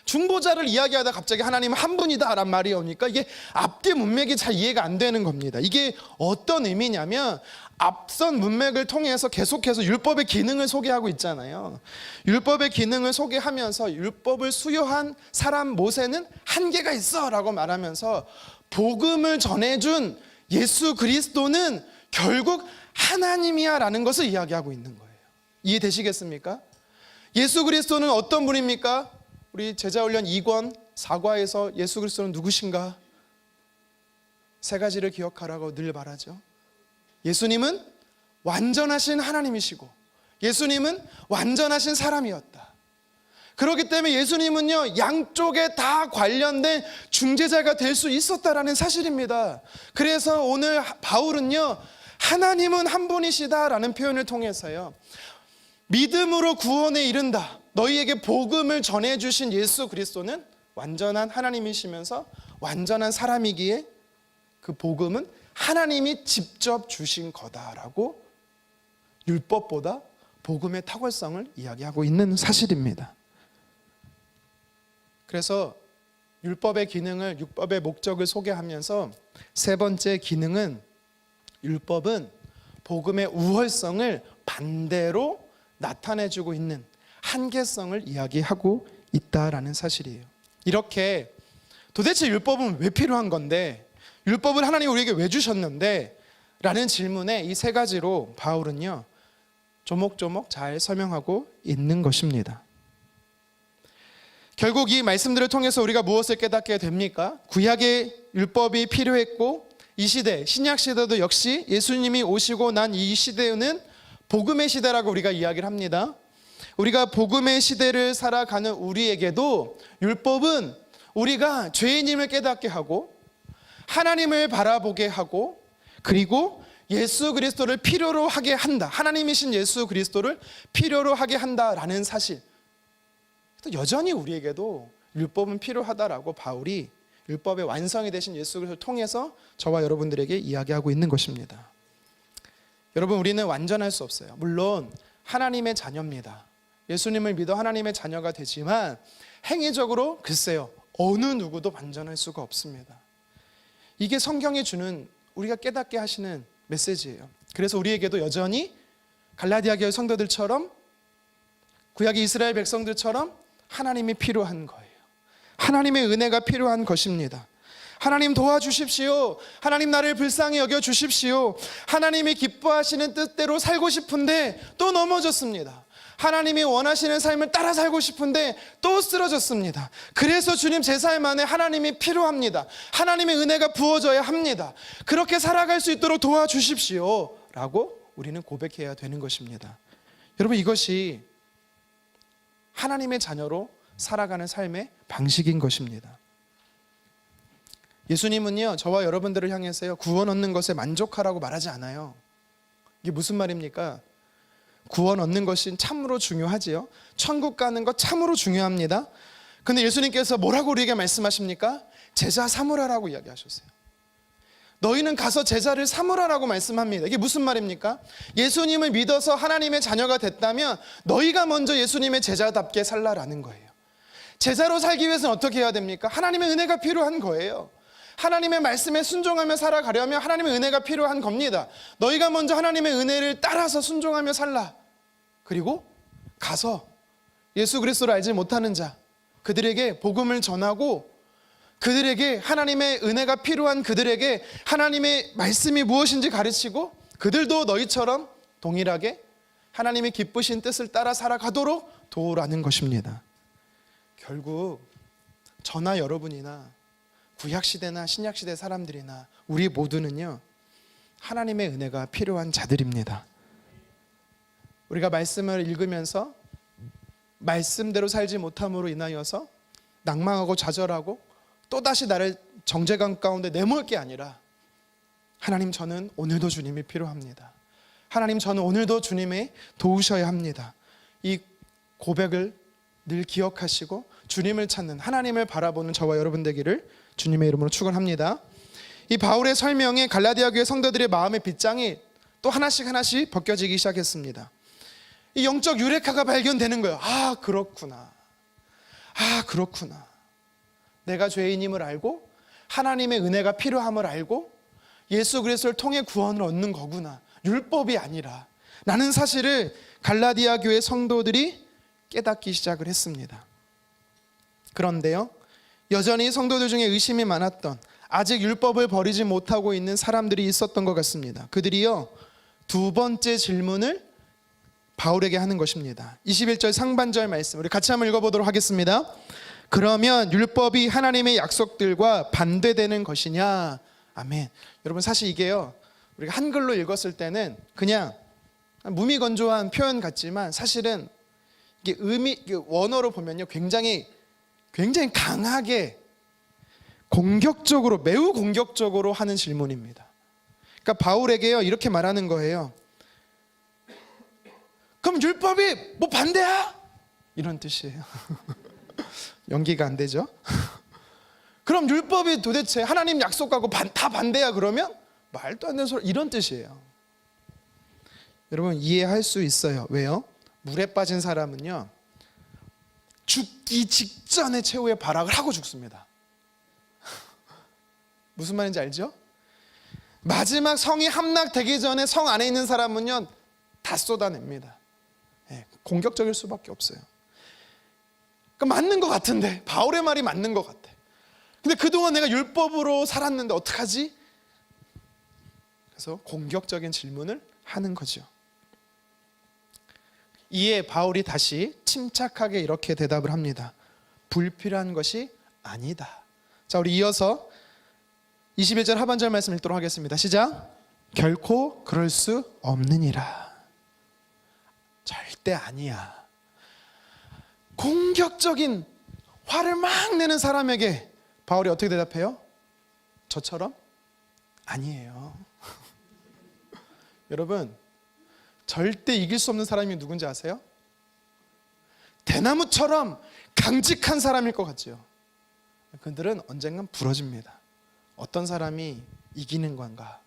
중보자를 이야기하다 갑자기 하나님은 한 분이다 라는 말이 오니까 이게 앞뒤 문맥이 잘 이해가 안 되는 겁니다. 이게 어떤 의미냐면, 앞선 문맥을 통해서 계속해서 율법의 기능을 소개하고 있잖아요. 율법의 기능을 소개하면서 율법을 수여한 사람 모세는 한계가 있어 라고 말하면서, 복음을 전해준 예수 그리스도는 결국 하나님이야 라는 것을 이야기하고 있는 거예요. 이해되시겠습니까? 예수 그리스도는 어떤 분입니까? 우리 제자훈련 2권 4과에서 예수 그리스도는 누구신가? 세 가지를 기억하라고 늘 말하죠. 예수님은 완전하신 하나님이시고, 예수님은 완전하신 사람이었다. 그렇기 때문에 예수님은요, 양쪽에 다 관련된 중재자가 될 수 있었다라는 사실입니다. 그래서 오늘 바울은요, 하나님은 한 분이시다라는 표현을 통해서요, 믿음으로 구원에 이른다, 너희에게 복음을 전해주신 예수 그리스도는 완전한 하나님이시면서 완전한 사람이기에 그 복음은 하나님이 직접 주신 거다라고 율법보다 복음의 탁월성을 이야기하고 있는 사실입니다. 그래서 율법의 기능을, 율법의 목적을 소개하면서 세 번째 기능은, 율법은 복음의 우월성을 반대로 나타내주고 있는 한계성을 이야기하고 있다라는 사실이에요. 이렇게 도대체 율법은 왜 필요한 건데, 율법을 하나님이 우리에게 왜 주셨는데 라는 질문에 이 세 가지로 바울은요 조목조목 잘 설명하고 있는 것입니다. 결국 이 말씀들을 통해서 우리가 무엇을 깨닫게 됩니까? 구약의 율법이 필요했고, 이 시대, 신약 시대도 역시 예수님이 오시고 난 이 시대는 복음의 시대라고 우리가 이야기를 합니다. 우리가 복음의 시대를 살아가는 우리에게도 율법은 우리가 죄인임을 깨닫게 하고, 하나님을 바라보게 하고, 그리고 예수 그리스도를 필요로 하게 한다, 하나님이신 예수 그리스도를 필요로 하게 한다라는 사실, 또 여전히 우리에게도 율법은 필요하다라고 바울이 율법의 완성이 되신 예수 그리스도를 통해서 저와 여러분들에게 이야기하고 있는 것입니다. 여러분, 우리는 완전할 수 없어요. 물론 하나님의 자녀입니다. 예수님을 믿어 하나님의 자녀가 되지만 행위적으로 글쎄요, 어느 누구도 완전할 수가 없습니다. 이게 성경이 주는, 우리가 깨닫게 하시는 메시지예요. 그래서 우리에게도 여전히 갈라디아 교회 성도들처럼, 구약의 이스라엘 백성들처럼 하나님이 필요한 거예요. 하나님의 은혜가 필요한 것입니다. 하나님 도와주십시오. 하나님 나를 불쌍히 여겨주십시오. 하나님이 기뻐하시는 뜻대로 살고 싶은데 또 넘어졌습니다. 하나님이 원하시는 삶을 따라 살고 싶은데 또 쓰러졌습니다. 그래서 주님, 제 삶 안에 하나님이 필요합니다. 하나님의 은혜가 부어져야 합니다. 그렇게 살아갈 수 있도록 도와주십시오 라고 우리는 고백해야 되는 것입니다. 여러분, 이것이 하나님의 자녀로 살아가는 삶의 방식인 것입니다. 예수님은요, 저와 여러분들을 향해서요, 구원 얻는 것에 만족하라고 말하지 않아요. 이게 무슨 말입니까? 구원 얻는 것이 참으로 중요하지요. 천국 가는 것 참으로 중요합니다. 근데 예수님께서 뭐라고 우리에게 말씀하십니까? 제자 삼으라라고 이야기하셨어요. 너희는 가서 제자를 삼으라라고 말씀합니다. 이게 무슨 말입니까? 예수님을 믿어서 하나님의 자녀가 됐다면 너희가 먼저 예수님의 제자답게 살라라는 거예요. 제자로 살기 위해서는 어떻게 해야 됩니까? 하나님의 은혜가 필요한 거예요. 하나님의 말씀에 순종하며 살아가려면 하나님의 은혜가 필요한 겁니다. 너희가 먼저 하나님의 은혜를 따라서 순종하며 살라. 그리고 가서 예수 그리스도를 알지 못하는 자, 그들에게 복음을 전하고, 그들에게 하나님의 은혜가 필요한 그들에게 하나님의 말씀이 무엇인지 가르치고, 그들도 너희처럼 동일하게 하나님의 기쁘신 뜻을 따라 살아가도록 도우라는 것입니다. 결국 저나 여러분이나 구약시대나 신약시대 사람들이나 우리 모두는요, 하나님의 은혜가 필요한 자들입니다. 우리가 말씀을 읽으면서 말씀대로 살지 못함으로 인하여서 낭망하고 좌절하고 또다시 나를 정죄감 가운데 내몰 게 아니라, 하나님, 저는 오늘도 주님이 필요합니다. 하나님, 저는 오늘도 주님이 도우셔야 합니다. 이 고백을 늘 기억하시고 주님을 찾는, 하나님을 바라보는 저와 여러분 되기를 주님의 이름으로 축원합니다. 이 바울의 설명에 갈라디아 교회 성도들의 마음의 빗장이 또 하나씩 벗겨지기 시작했습니다. 이 영적 유레카가 발견되는 거예요. 아, 그렇구나. 내가 죄인임을 알고 하나님의 은혜가 필요함을 알고 예수 그리스도를 통해 구원을 얻는 거구나, 율법이 아니라 라는 사실을 갈라디아 교회 성도들이 깨닫기 시작을 했습니다. 그런데요, 여전히 성도들 중에 의심이 많았던, 아직 율법을 버리지 못하고 있는 사람들이 있었던 것 같습니다. 그들이요, 두 번째 질문을 바울에게 하는 것입니다. 21절 상반절 말씀 우리 같이 한번 읽어보도록 하겠습니다. 그러면 율법이 하나님의 약속들과 반대되는 것이냐? 아멘. 여러분, 사실 이게요, 우리가 한글로 읽었을 때는 그냥 무미건조한 표현 같지만 사실은 이게 원어로 보면요, 굉장히 강하게 공격적으로, 매우 공격적으로 하는 질문입니다. 그러니까 바울에게요, 이렇게 말하는 거예요. 그럼 율법이 뭐 반대야? 이런 뜻이에요. 연기가 안 되죠? 그럼 율법이 도대체 하나님 약속하고 다 반대야 그러면? 말도 안 되는 소리, 이런 뜻이에요. 여러분 이해할 수 있어요. 왜요? 물에 빠진 사람은요 죽기 직전에 최후의 발악을 하고 죽습니다. 무슨 말인지 알죠? 마지막 성이 함락되기 전에 성 안에 있는 사람은요 다 쏟아냅니다. 공격적일 수밖에 없어요. 그러니까 맞는 것 같은데, 바울의 말이 맞는 것 같아. 근데 그동안 내가 율법으로 살았는데 어떡하지? 그래서 공격적인 질문을 하는 거죠. 이에 바울이 다시 침착하게 이렇게 대답을 합니다. 불필요한 것이 아니다. 자, 우리 이어서 21절 하반절 말씀 읽도록 하겠습니다. 시작. 결코 그럴 수 없느니라. 절대 아니야. 공격적인 화를 막 내는 사람에게 바울이 어떻게 대답해요? 저처럼? 아니에요. 여러분 절대 이길 수 없는 사람이 누군지 아세요? 대나무처럼 강직한 사람일 것 같죠. 그들은 언젠간 부러집니다. 어떤 사람이 이기는 건가?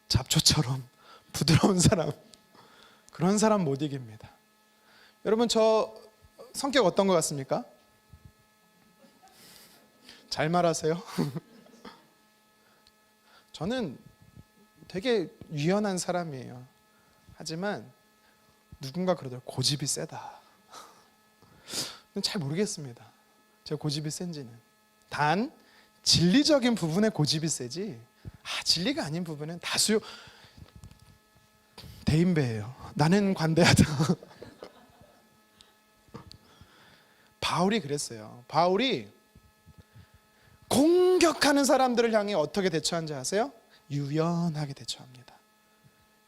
잡초처럼 부드러운 사람, 그런 사람 못 이깁니다. 여러분 저 성격 어떤 것 같습니까? 잘 말하세요. 저는 되게 유연한 사람이에요. 하지만 누군가 그러더라고요. 고집이 세다. 잘 모르겠습니다. 제가 고집이 센지는. 단 진리적인 부분에 고집이 세지 진리가 아닌 부분은 다수 대인배예요. 나는 관대하다. 바울이 그랬어요. 바울이 공격하는 사람들을 향해 어떻게 대처한지 아세요? 유연하게 대처합니다.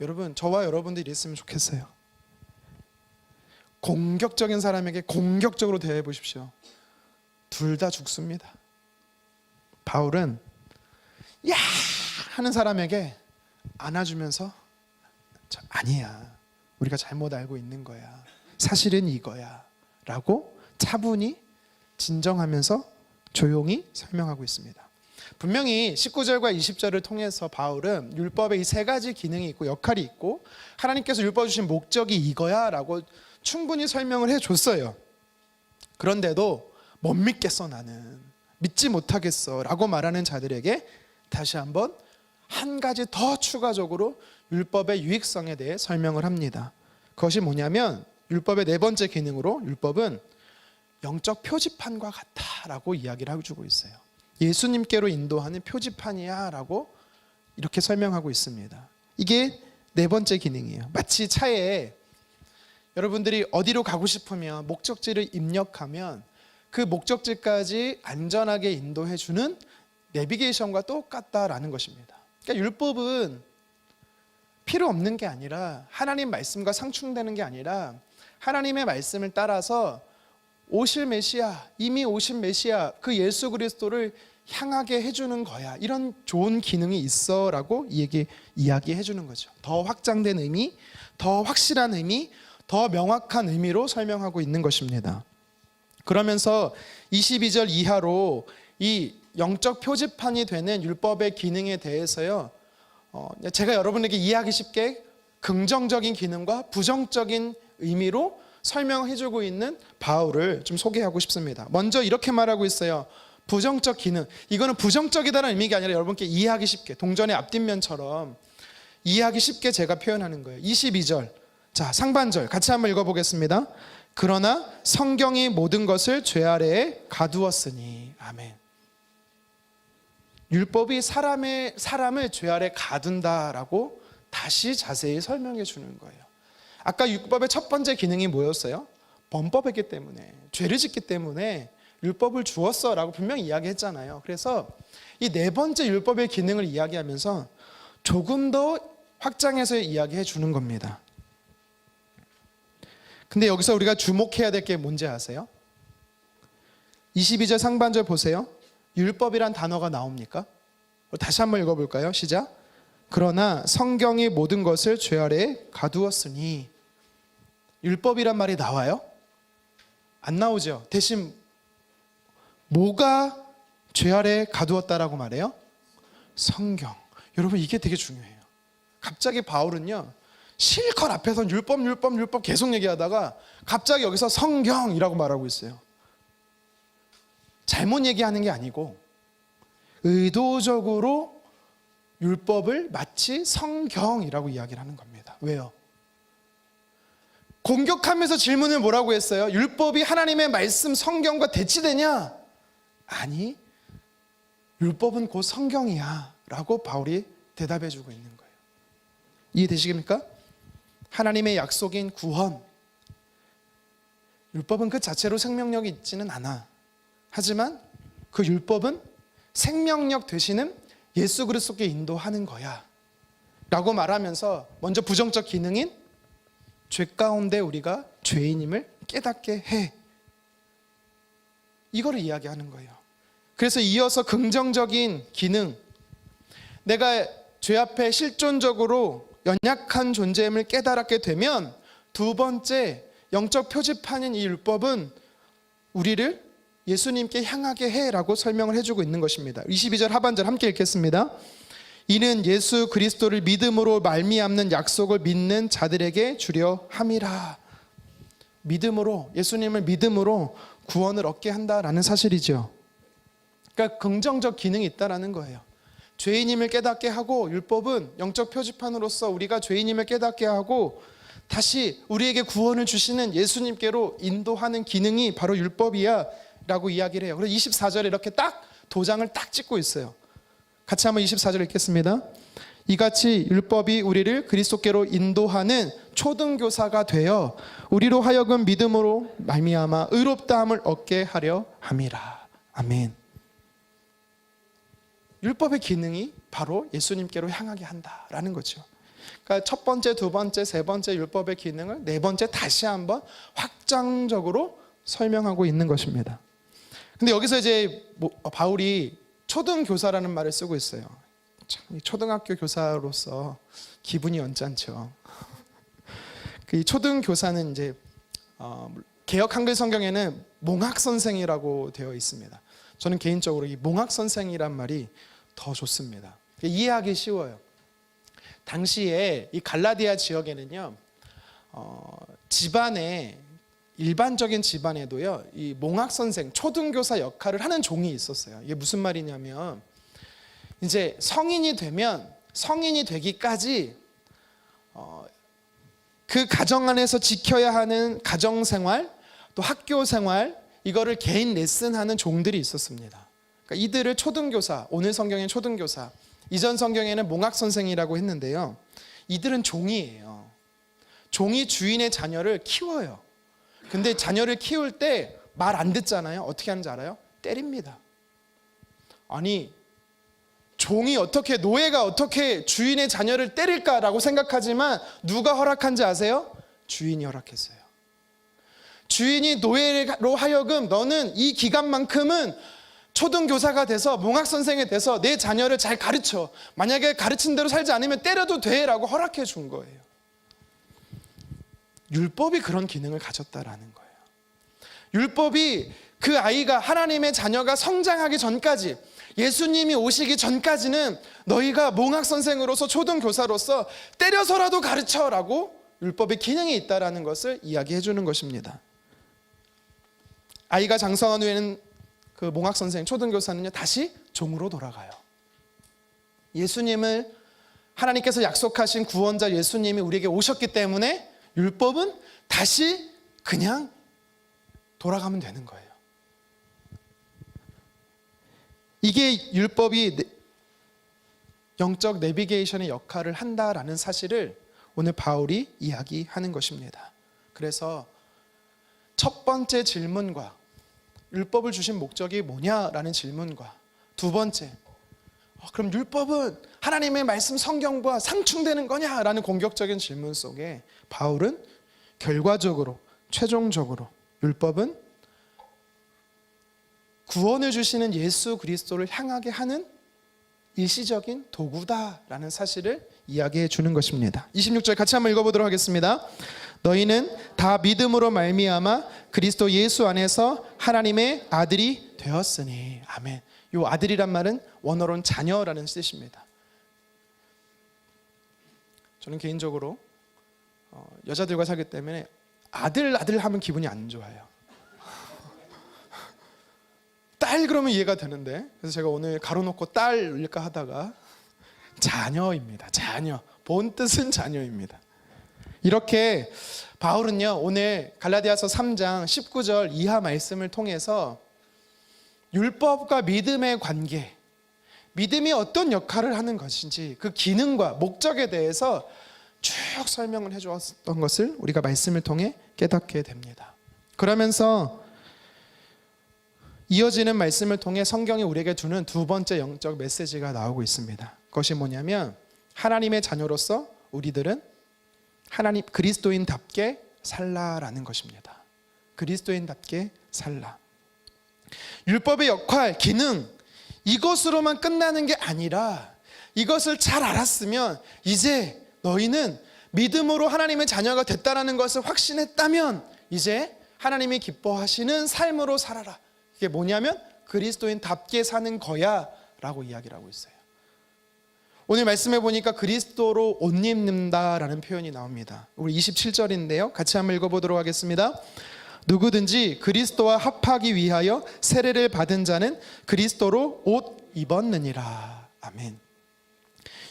여러분 저와 여러분들이 이랬으면 좋겠어요. 공격적인 사람에게 공격적으로 대해 보십시오. 둘 다 죽습니다. 바울은 야 하는 사람에게 안아주면서 아니야, 우리가 잘못 알고 있는 거야, 사실은 이거야 라고 차분히 진정하면서 조용히 설명하고 있습니다. 분명히 19절과 20절을 통해서 바울은 율법의 이 세 가지 기능이 있고 역할이 있고 하나님께서 율법 주신 목적이 이거야 라고 충분히 설명을 해줬어요. 그런데도 못 믿겠어, 나는 믿지 못하겠어 라고 말하는 자들에게 다시 한번 한 가지 더 추가적으로 율법의 유익성에 대해 설명을 합니다. 그것이 뭐냐면 율법의 네 번째 기능으로 율법은 영적 표지판과 같다라고 이야기를 해주고 있어요. 예수님께로 인도하는 표지판이야 라고 이렇게 설명하고 있습니다. 이게 네 번째 기능이에요. 마치 차에 여러분들이 어디로 가고 싶으면 목적지를 입력하면 그 목적지까지 안전하게 인도해주는 내비게이션과 똑같다라는 것입니다. 그러니까 율법은 필요 없는 게 아니라 하나님 말씀과 상충되는 게 아니라 하나님의 말씀을 따라서 오실 메시아, 이미 오신 메시아 그 예수 그리스도를 향하게 해주는 거야. 이런 좋은 기능이 있어라고 이야기해 주는 거죠. 더 확장된 의미, 더 확실한 의미, 더 명확한 의미로 설명하고 있는 것입니다. 그러면서 22절 이하로 이 영적 표지판이 되는 율법의 기능에 대해서요, 제가 여러분에게 이해하기 쉽게 긍정적인 기능과 부정적인 의미로 설명해주고 있는 바울을 좀 소개하고 싶습니다. 먼저 이렇게 말하고 있어요. 부정적 기능, 이거는 부정적이다는 의미가 아니라 여러분께 이해하기 쉽게 동전의 앞뒷면처럼 이해하기 쉽게 제가 표현하는 거예요. 22절, 자 상반절 같이 한번 읽어보겠습니다. 그러나 성경이 모든 것을 죄 아래에 가두었으니. 아멘. 율법이 사람을 죄 아래 가둔다라고 다시 자세히 설명해 주는 거예요. 아까 율법의 첫 번째 기능이 뭐였어요? 범법했기 때문에, 죄를 짓기 때문에 율법을 주었어 라고 분명히 이야기했잖아요. 그래서 이 네 번째 율법의 기능을 이야기하면서 조금 더 확장해서 이야기해 주는 겁니다. 근데 여기서 우리가 주목해야 될 게 뭔지 아세요? 22절 상반절 보세요. 율법이란 단어가 나옵니까? 다시 한번 읽어볼까요? 시작. 그러나 성경이 모든 것을 죄 아래에 가두었으니. 율법이란 말이 나와요? 안 나오죠. 대신 뭐가 죄 아래에 가두었다라고 말해요? 성경. 여러분 이게 되게 중요해요. 갑자기 바울은요 실컷 앞에서 율법 계속 얘기하다가 갑자기 여기서 성경이라고 말하고 있어요. 잘못 얘기하는 게 아니고 의도적으로 율법을 마치 성경이라고 이야기를 하는 겁니다. 왜요? 공격하면서 질문을 뭐라고 했어요? 율법이 하나님의 말씀 성경과 대치되냐? 아니, 율법은 곧 성경이야 라고 바울이 대답해 주고 있는 거예요. 이해되시겠습니까? 하나님의 약속인 구원, 율법은 그 자체로 생명력이 있지는 않아. 하지만 그 율법은 생명력 되시는 예수 그리스도께 인도하는 거야 라고 말하면서 먼저 부정적 기능인 죄 가운데 우리가 죄인임을 깨닫게 해, 이거를 이야기하는 거예요. 그래서 이어서 긍정적인 기능, 내가 죄 앞에 실존적으로 연약한 존재임을 깨달았게 되면 두 번째 영적 표지판인 이 율법은 우리를 예수님께 향하게 해라고 설명을 해주고 있는 것입니다. 22절 하반절 함께 읽겠습니다. 이는 예수 그리스도를 믿음으로 말미암는 약속을 믿는 자들에게 주려 함이라. 믿음으로, 예수님을 믿음으로 구원을 얻게 한다라는 사실이죠. 그러니까 긍정적 기능이 있다라는 거예요. 죄인임을 깨닫게 하고, 율법은 영적 표지판으로서 우리가 죄인임을 깨닫게 하고 다시 우리에게 구원을 주시는 예수님께로 인도하는 기능이 바로 율법이야 라고 이야기를 해요. 그래서 24절에 이렇게 딱 도장을 딱 찍고 있어요. 같이 한번 24절 읽겠습니다. 이같이 율법이 우리를 그리스도께로 인도하는 초등교사가 되어 우리로 하여금 믿음으로 말미암아 의롭다함을 얻게 하려 함이라. 아멘. 율법의 기능이 바로 예수님께로 향하게 한다라는 거죠. 그러니까 첫 번째, 두 번째, 세 번째 율법의 기능을 네 번째 다시 한번 확장적으로 설명하고 있는 것입니다. 근데 여기서 이제 바울이 초등교사라는 말을 쓰고 있어요. 참, 초등학교 교사로서 기분이 언짢죠. 그 초등교사는 이제 개역 한글 성경에는 몽학 선생이라고 되어 있습니다. 저는 개인적으로 이 몽학 선생이란 말이 더 좋습니다. 이해하기 쉬워요. 당시에 이 갈라디아 지역에는요, 집안에 일반적인 집안에도요, 이 몽학 선생, 초등교사 역할을 하는 종이 있었어요. 이게 무슨 말이냐면, 이제 성인이 되기까지 그 가정 안에서 지켜야 하는 가정생활, 또 학교생활, 이거를 개인 레슨하는 종들이 있었습니다. 그러니까 이들을 초등교사, 오늘 성경엔 초등교사, 이전 성경에는 몽학 선생이라고 했는데요, 이들은 종이에요. 종이 주인의 자녀를 키워요. 근데 자녀를 키울 때 말 안 듣잖아요. 어떻게 하는지 알아요? 때립니다. 아니, 종이 어떻게, 노예가 어떻게 주인의 자녀를 때릴까라고 생각하지만 누가 허락한지 아세요? 주인이 허락했어요. 주인이 노예로 하여금 너는 이 기간만큼은 초등교사가 돼서 몽학 선생이 돼서 내 자녀를 잘 가르쳐. 만약에 가르친 대로 살지 않으면 때려도 돼 라고 허락해 준 거예요. 율법이 그런 기능을 가졌다라는 거예요. 율법이 그 아이가, 하나님의 자녀가 성장하기 전까지, 예수님이 오시기 전까지는 너희가 몽학 선생으로서 초등교사로서 때려서라도 가르쳐라고 율법의 기능이 있다라는 것을 이야기해 주는 것입니다. 아이가 장성한 후에는 그 몽학 선생, 초등교사는요, 다시 종으로 돌아가요. 예수님을, 하나님께서 약속하신 구원자 예수님이 우리에게 오셨기 때문에 율법은 다시 그냥 돌아가면 되는 거예요. 이게 율법이 영적 내비게이션의 역할을 한다라는 사실을 오늘 바울이 이야기하는 것입니다. 그래서 첫 번째 질문과, 율법을 주신 목적이 뭐냐라는 질문과, 두 번째, 그럼 율법은 하나님의 말씀 성경과 상충되는 거냐라는 공격적인 질문 속에 바울은 결과적으로, 최종적으로 율법은 구원을 주시는 예수 그리스도를 향하게 하는 일시적인 도구다라는 사실을 이야기해 주는 것입니다. 26절 같이 한번 읽어보도록 하겠습니다. 너희는 다 믿음으로 말미암아 그리스도 예수 안에서 하나님의 아들이 되었으니. 아멘. 이 아들이란 말은 원어로는 자녀라는 뜻입니다. 저는 개인적으로 여자들과 사귀기 때문에 아들 하면 기분이 안 좋아요. 딸 그러면 이해가 되는데, 그래서 제가 오늘 가로놓고 딸일까 하다가 자녀입니다. 자녀. 본 뜻은 자녀입니다. 이렇게 바울은요, 오늘 갈라디아서 3장 19절 이하 말씀을 통해서 율법과 믿음의 관계, 믿음이 어떤 역할을 하는 것인지 그 기능과 목적에 대해서 쭉 설명을 해주었던 것을 우리가 말씀을 통해 깨닫게 됩니다. 그러면서 이어지는 말씀을 통해 성경이 우리에게 주는 두 번째 영적 메시지가 나오고 있습니다. 그것이 뭐냐면 하나님의 자녀로서 우리들은 하나님 그리스도인답게 살라라는 것입니다. 그리스도인답게 살라. 율법의 역할, 기능 이것으로만 끝나는 게 아니라 이것을 잘 알았으면 이제 너희는 믿음으로 하나님의 자녀가 됐다라는 것을 확신했다면 이제 하나님이 기뻐하시는 삶으로 살아라. 이게 뭐냐면 그리스도인답게 사는 거야 라고 이야기를 하고 있어요. 오늘 말씀해 보니까 그리스도로 옷 입는다라는 표현이 나옵니다. 우리 27절인데요. 같이 한번 읽어보도록 하겠습니다. 누구든지 그리스도와 합하기 위하여 세례를 받은 자는 그리스도로 옷 입었느니라. 아멘.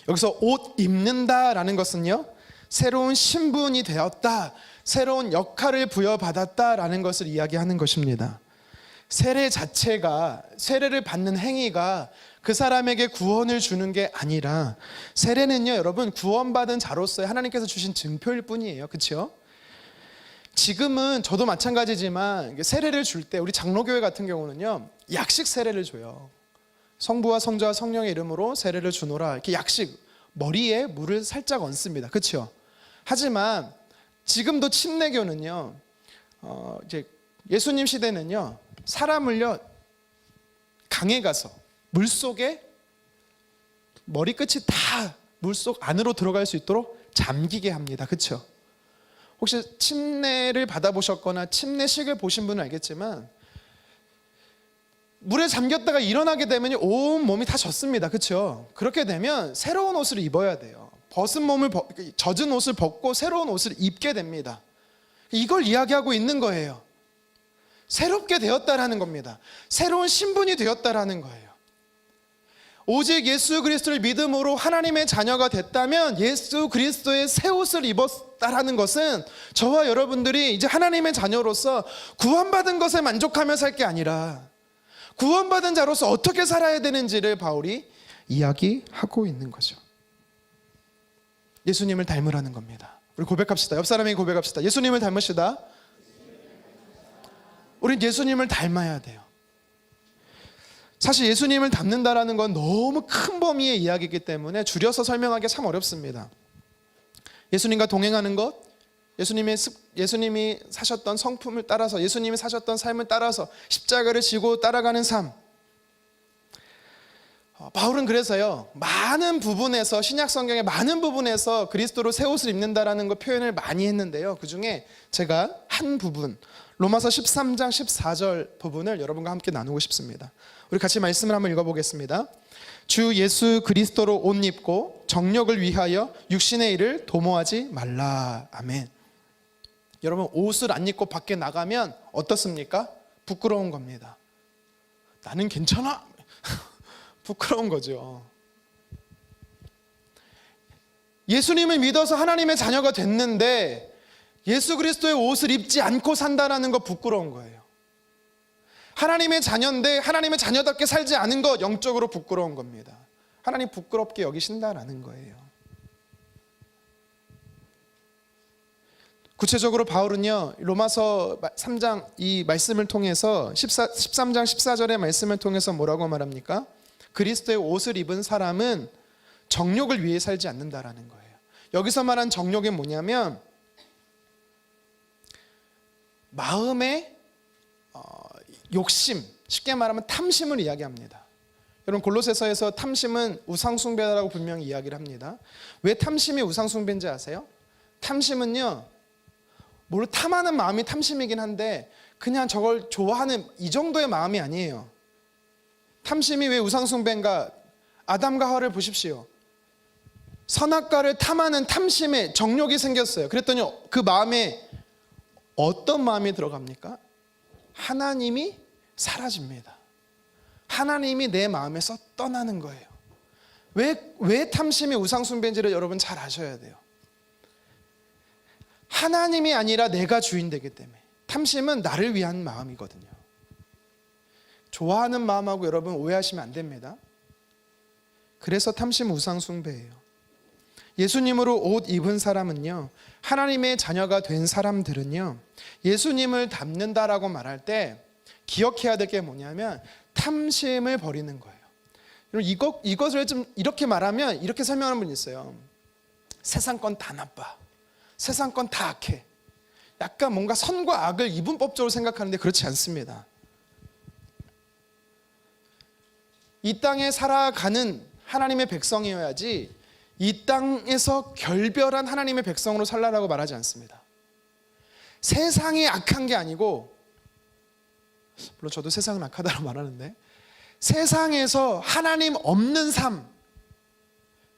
여기서 옷 입는다라는 것은요, 새로운 신분이 되었다, 새로운 역할을 부여받았다라는 것을 이야기하는 것입니다. 세례 자체가, 세례를 받는 행위가 그 사람에게 구원을 주는 게 아니라, 세례는요 여러분 구원받은 자로서의 하나님께서 주신 증표일 뿐이에요. 그렇죠? 지금은 저도 마찬가지지만 세례를 줄 때 우리 장로교회 같은 경우는요 약식 세례를 줘요. 성부와 성자와 성령의 이름으로 세례를 주노라, 이렇게 약식, 머리에 물을 살짝 얹습니다. 그렇죠? 하지만 지금도 침례교는요 이제 예수님 시대는요 사람을요 강에 가서 물속에 머리끝이 다 물속 안으로 들어갈 수 있도록 잠기게 합니다. 그렇죠? 혹시 침례를 받아보셨거나 침례식을 보신 분은 알겠지만 물에 잠겼다가 일어나게 되면 온 몸이 다 젖습니다. 그렇죠? 그렇게 되면 새로운 옷을 입어야 돼요. 젖은 옷을 벗고 새로운 옷을 입게 됩니다. 이걸 이야기하고 있는 거예요. 새롭게 되었다라는 겁니다. 새로운 신분이 되었다라는 거예요. 오직 예수 그리스도를 믿음으로 하나님의 자녀가 됐다면 예수 그리스도의 새 옷을 입었다라는 것은 저와 여러분들이 이제 하나님의 자녀로서 구원받은 것에 만족하며 살 게 아니라 구원받은 자로서 어떻게 살아야 되는지를 바울이 이야기하고 있는 거죠. 예수님을 닮으라는 겁니다. 우리 고백합시다. 옆 사람에게 고백합시다. 예수님을 닮으시다. 우린 예수님을 닮아야 돼요. 사실 예수님을 닮는다라는 건 너무 큰 범위의 이야기이기 때문에 줄여서 설명하기 참 어렵습니다. 예수님과 동행하는 것, 예수님이 사셨던 성품을 따라서, 예수님이 사셨던 삶을 따라서 십자가를 지고 따라가는 삶. 바울은 그래서요 많은 부분에서, 신약 성경의 많은 부분에서 그리스도로 새 옷을 입는다라는 거 표현을 많이 했는데요, 그 중에 제가 한 부분, 로마서 13장 14절 부분을 여러분과 함께 나누고 싶습니다. 우리 같이 말씀을 한번 읽어보겠습니다. 주 예수 그리스도로 옷 입고 정력을 위하여 육신의 일을 도모하지 말라. 아멘. 여러분, 옷을 안 입고 밖에 나가면 어떻습니까? 부끄러운 겁니다. 나는 괜찮아. 부끄러운 거죠. 예수님을 믿어서 하나님의 자녀가 됐는데 예수 그리스도의 옷을 입지 않고 산다는 거 부끄러운 거예요. 하나님의 자녀인데 하나님의 자녀답게 살지 않은 것 영적으로 부끄러운 겁니다. 하나님 부끄럽게 여기신다라는 거예요. 구체적으로 바울은요 로마서 3장 이 말씀을 통해서 13장 14절의 말씀을 통해서 뭐라고 말합니까? 그리스도의 옷을 입은 사람은 정욕을 위해 살지 않는다라는 거예요. 여기서 말한 정욕이 뭐냐면 마음의 욕심, 쉽게 말하면 탐심을 이야기합니다. 여러분, 골로새서에서 탐심은 우상숭배라고 분명히 이야기를 합니다. 왜 탐심이 우상숭배인지 아세요? 탐심은요 물론 탐하는 마음이 탐심이긴 한데 그냥 저걸 좋아하는 이 정도의 마음이 아니에요. 탐심이 왜 우상숭배인가? 아담과 하와를 보십시오. 선악과를 탐하는 탐심에 정욕이 생겼어요. 그랬더니 그 마음에 어떤 마음이 들어갑니까? 하나님이 사라집니다. 하나님이 내 마음에서 떠나는 거예요. 왜 탐심이 우상숭배인지를 여러분 잘 아셔야 돼요. 하나님이 아니라 내가 주인 되기 때문에. 탐심은 나를 위한 마음이거든요. 좋아하는 마음하고 여러분 오해하시면 안 됩니다. 그래서 탐심 우상숭배예요. 예수님으로 옷 입은 사람은요, 하나님의 자녀가 된 사람들은요, 예수님을 닮는다라고 말할 때 기억해야 될 게 뭐냐면 탐심을 버리는 거예요. 이것을 좀 이렇게 말하면 이렇게 설명하는 분이 있어요. 세상 건 다 나빠. 세상 건 다 악해. 약간 뭔가 선과 악을 이분법적으로 생각하는데 그렇지 않습니다. 이 땅에 살아가는 하나님의 백성이어야지 이 땅에서 결별한 하나님의 백성으로 살라라고 말하지 않습니다. 세상이 악한 게 아니고, 물론 저도 세상은 악하다고 말하는데, 세상에서 하나님 없는 삶,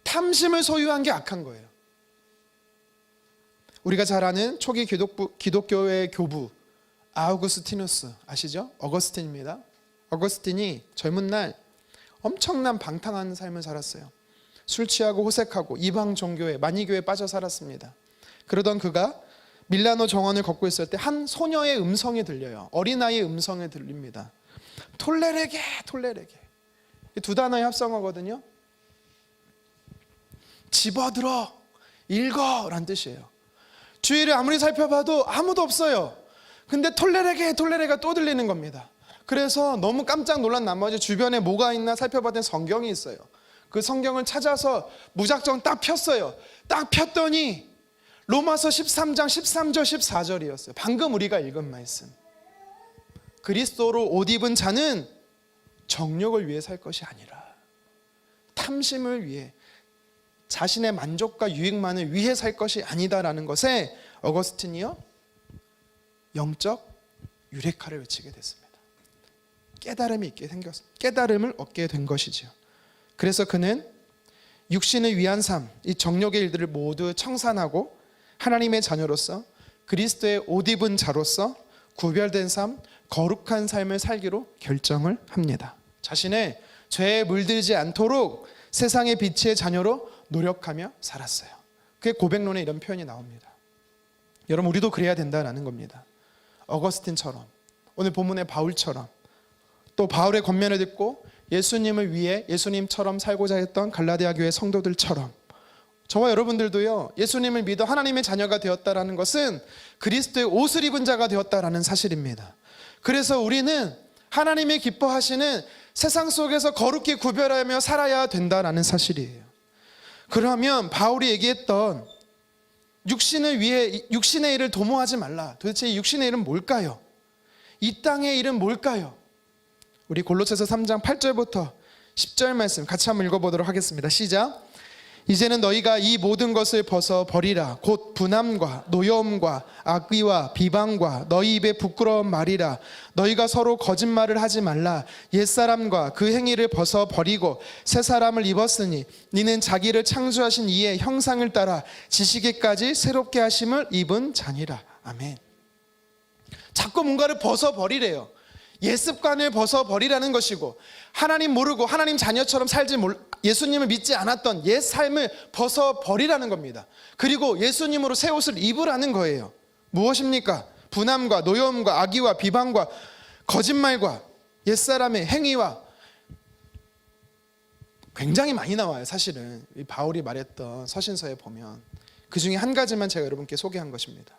탐심을 소유한 게 악한 거예요. 우리가 잘 아는 초기 기독교의 교부 아우구스티누스 아시죠? 어거스틴입니다. 어거스틴이 젊은 날 엄청난 방탕한 삶을 살았어요. 술 취하고 호색하고 이방 종교에, 만이교에 빠져 살았습니다. 그러던 그가 밀라노 정원을 걷고 있을 때 한 소녀의 음성이 들려요. 어린아이의 음성이 들립니다. 톨레레게, 톨레레게. 두 단어의 합성어거든요. 집어들어, 읽어 라는 뜻이에요. 주위를 아무리 살펴봐도 아무도 없어요. 근데 톨레레게, 톨레레가 또 들리는 겁니다. 그래서 너무 깜짝 놀란 나머지 주변에 뭐가 있나 살펴봤더니 성경이 있어요. 그 성경을 찾아서 무작정 딱 폈어요. 딱 폈더니 로마서 13장 13절 14절이었어요. 방금 우리가 읽은 말씀. 그리스도로 옷 입은 자는 정욕을 위해 살 것이 아니라 탐심을 위해, 자신의 만족과 유익만을 위해 살 것이 아니다라는 것에 어거스틴이요, 영적 유레카를 외치게 됐습니다. 깨달음을 얻게 된 것이죠. 그래서 그는 육신을 위한 삶, 이 정욕의 일들을 모두 청산하고 하나님의 자녀로서, 그리스도의 옷 입은 자로서 구별된 삶, 거룩한 삶을 살기로 결정을 합니다. 자신의 죄에 물들지 않도록 세상의 빛의 자녀로 노력하며 살았어요. 그게 고백론에 이런 표현이 나옵니다. 여러분, 우리도 그래야 된다는 겁니다. 어거스틴처럼, 오늘 본문의 바울처럼, 또 바울의 권면을 듣고 예수님을 위해 예수님처럼 살고자 했던 갈라디아 교회 성도들처럼 저와 여러분들도요, 예수님을 믿어 하나님의 자녀가 되었다라는 것은 그리스도의 옷을 입은 자가 되었다라는 사실입니다. 그래서 우리는 하나님이 기뻐하시는 세상 속에서 거룩히 구별하며 살아야 된다라는 사실이에요. 그러면 바울이 얘기했던 육신을 위해 육신의 일을 도모하지 말라, 도대체 이 육신의 일은 뭘까요? 이 땅의 일은 뭘까요? 우리 골로새서 3장 8절부터 10절 말씀 같이 한번 읽어보도록 하겠습니다. 시작. 이제는 너희가 이 모든 것을 벗어 버리라. 곧 분함과 노여움과 악의와 비방과 너희 입에 부끄러운 말이라. 너희가 서로 거짓말을 하지 말라. 옛사람과 그 행위를 벗어 버리고 새 사람을 입었으니 니는 자기를 창조하신 이의 형상을 따라 지식에까지 새롭게 하심을 입은 자니라. 아멘. 자꾸 뭔가를 벗어 버리래요. 옛 습관을 벗어버리라는 것이고, 하나님 모르고 하나님 자녀처럼 예수님을 믿지 않았던 옛 삶을 벗어버리라는 겁니다. 그리고 예수님으로 새 옷을 입으라는 거예요. 무엇입니까? 분함과 노여움과 악의와 비방과 거짓말과 옛사람의 행위와, 굉장히 많이 나와요. 사실은 이 바울이 말했던 서신서에 보면 그 중에 한 가지만 제가 여러분께 소개한 것입니다.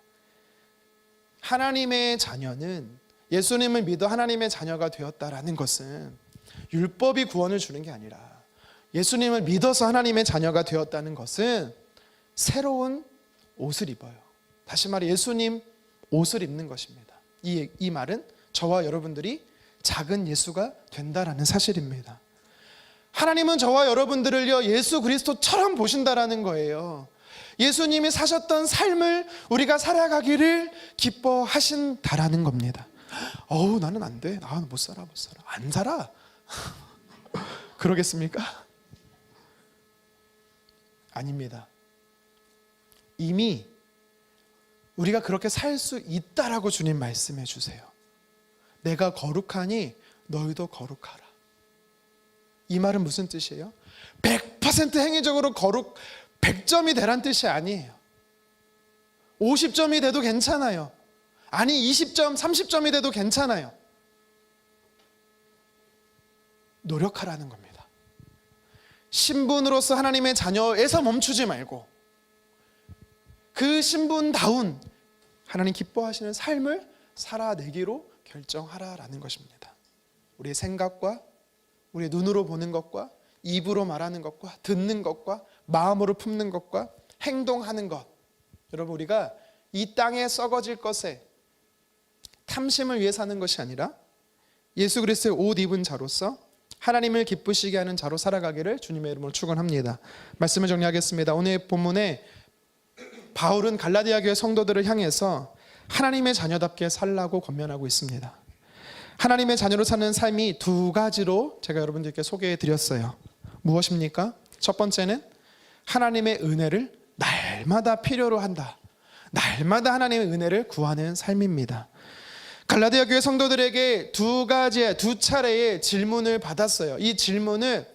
하나님의 자녀는, 예수님을 믿어 하나님의 자녀가 되었다라는 것은 율법이 구원을 주는 게 아니라, 예수님을 믿어서 하나님의 자녀가 되었다는 것은 새로운 옷을 입어요. 다시 말해 예수님 옷을 입는 것입니다. 이 말은 저와 여러분들이 작은 예수가 된다라는 사실입니다. 하나님은 저와 여러분들을요, 예수 그리스도처럼 보신다라는 거예요. 예수님이 사셨던 삶을 우리가 살아가기를 기뻐하신다라는 겁니다. 나는 안 돼. 못 살아. 안 살아. 그러겠습니까? 아닙니다. 이미 우리가 그렇게 살 수 있다라고 주님 말씀해 주세요. 내가 거룩하니 너희도 거룩하라. 이 말은 무슨 뜻이에요? 100% 행위적으로 거룩 100점이 되란 뜻이 아니에요. 50점이 돼도 괜찮아요. 아니 20점, 30점이 돼도 괜찮아요. 노력하라는 겁니다. 신분으로서 하나님의 자녀에서 멈추지 말고 그 신분다운 하나님 기뻐하시는 삶을 살아내기로 결정하라라는 것입니다. 우리의 생각과 우리의 눈으로 보는 것과 입으로 말하는 것과 듣는 것과 마음으로 품는 것과 행동하는 것, 여러분 우리가 이 땅에 썩어질 것에 탐심을 위해 사는 것이 아니라 예수 그리스도의 옷 입은 자로서 하나님을 기쁘시게 하는 자로 살아가기를 주님의 이름으로 축원합니다. 말씀을 정리하겠습니다. 오늘 본문에 바울은 갈라디아 교회 성도들을 향해서 하나님의 자녀답게 살라고 권면하고 있습니다. 하나님의 자녀로 사는 삶이 두 가지로 제가 여러분들께 소개해 드렸어요. 무엇입니까? 첫 번째는 하나님의 은혜를 날마다 필요로 한다. 날마다 하나님의 은혜를 구하는 삶입니다. 갈라디아 교회 성도들에게 두 차례의 질문을 받았어요. 이 질문을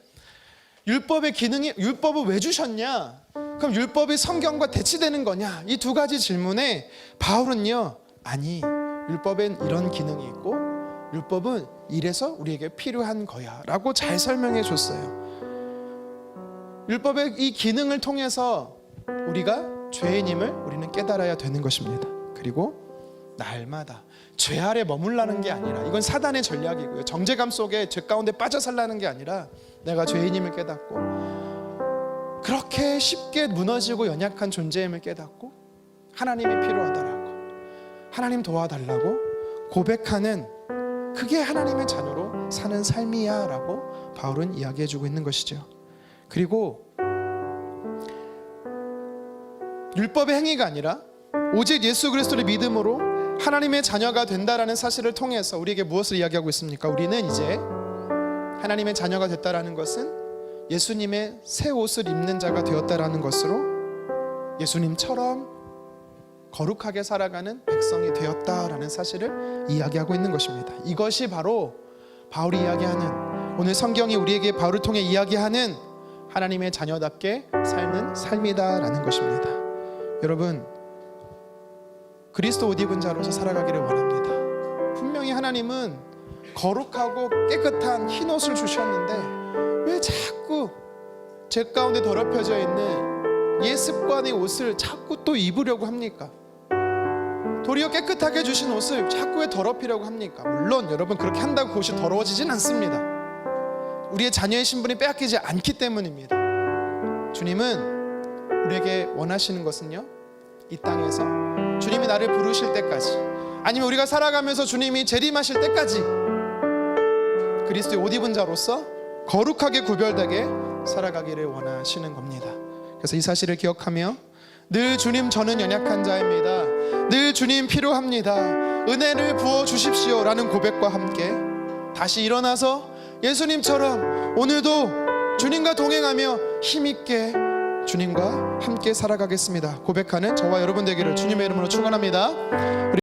율법의 기능이, 율법을 왜 주셨냐? 그럼 율법이 성경과 대치되는 거냐? 이 두 가지 질문에 바울은요, 아니, 율법엔 이런 기능이 있고 율법은 이래서 우리에게 필요한 거야 라고 잘 설명해 줬어요. 율법의 이 기능을 통해서 우리가 죄인임을 우리는 깨달아야 되는 것입니다. 그리고 날마다 죄 아래 머물라는 게 아니라, 이건 사단의 전략이고요, 정죄감 속에 죄 가운데 빠져 살라는 게 아니라 내가 죄인임을 깨닫고 그렇게 쉽게 무너지고 연약한 존재임을 깨닫고 하나님이 필요하다라고, 하나님 도와달라고 고백하는, 그게 하나님의 자녀로 사는 삶이야 라고 바울은 이야기해주고 있는 것이죠. 그리고 율법의 행위가 아니라 오직 예수 그리스도를 믿음으로 하나님의 자녀가 된다라는 사실을 통해서 우리에게 무엇을 이야기하고 있습니까? 우리는 이제 하나님의 자녀가 됐다라는 것은 예수님의 새 옷을 입는 자가 되었다라는 것으로 예수님처럼 거룩하게 살아가는 백성이 되었다라는 사실을 이야기하고 있는 것입니다. 이것이 바로 바울이 이야기하는, 오늘 성경이 우리에게 바울을 통해 이야기하는 하나님의 자녀답게 살는 삶이다라는 것입니다. 여러분, 그리스도 옷 입은 자로서 살아가기를 원합니다. 분명히 하나님은 거룩하고 깨끗한 흰 옷을 주셨는데 왜 자꾸 죄 가운데 더럽혀져 있는 옛 습관의 옷을 자꾸 또 입으려고 합니까? 도리어 깨끗하게 주신 옷을 자꾸 왜 더럽히려고 합니까? 물론 여러분, 그렇게 한다고 그것이 더러워지진 않습니다. 우리의 자녀의 신분이 빼앗기지 않기 때문입니다. 주님은 우리에게 원하시는 것은요, 이 땅에서 주님이 나를 부르실 때까지, 아니면 우리가 살아가면서 주님이 재림하실 때까지 그리스도의 옷 입은 자로서 거룩하게 구별되게 살아가기를 원하시는 겁니다. 그래서 이 사실을 기억하며 늘 주님, 저는 연약한 자입니다, 늘 주님 필요합니다, 은혜를 부어 주십시오 라는 고백과 함께 다시 일어나서 예수님처럼 오늘도 주님과 동행하며 힘있게 주님과 함께 살아가겠습니다 고백하는 저와 여러분 되기를 주님의 이름으로 축원합니다.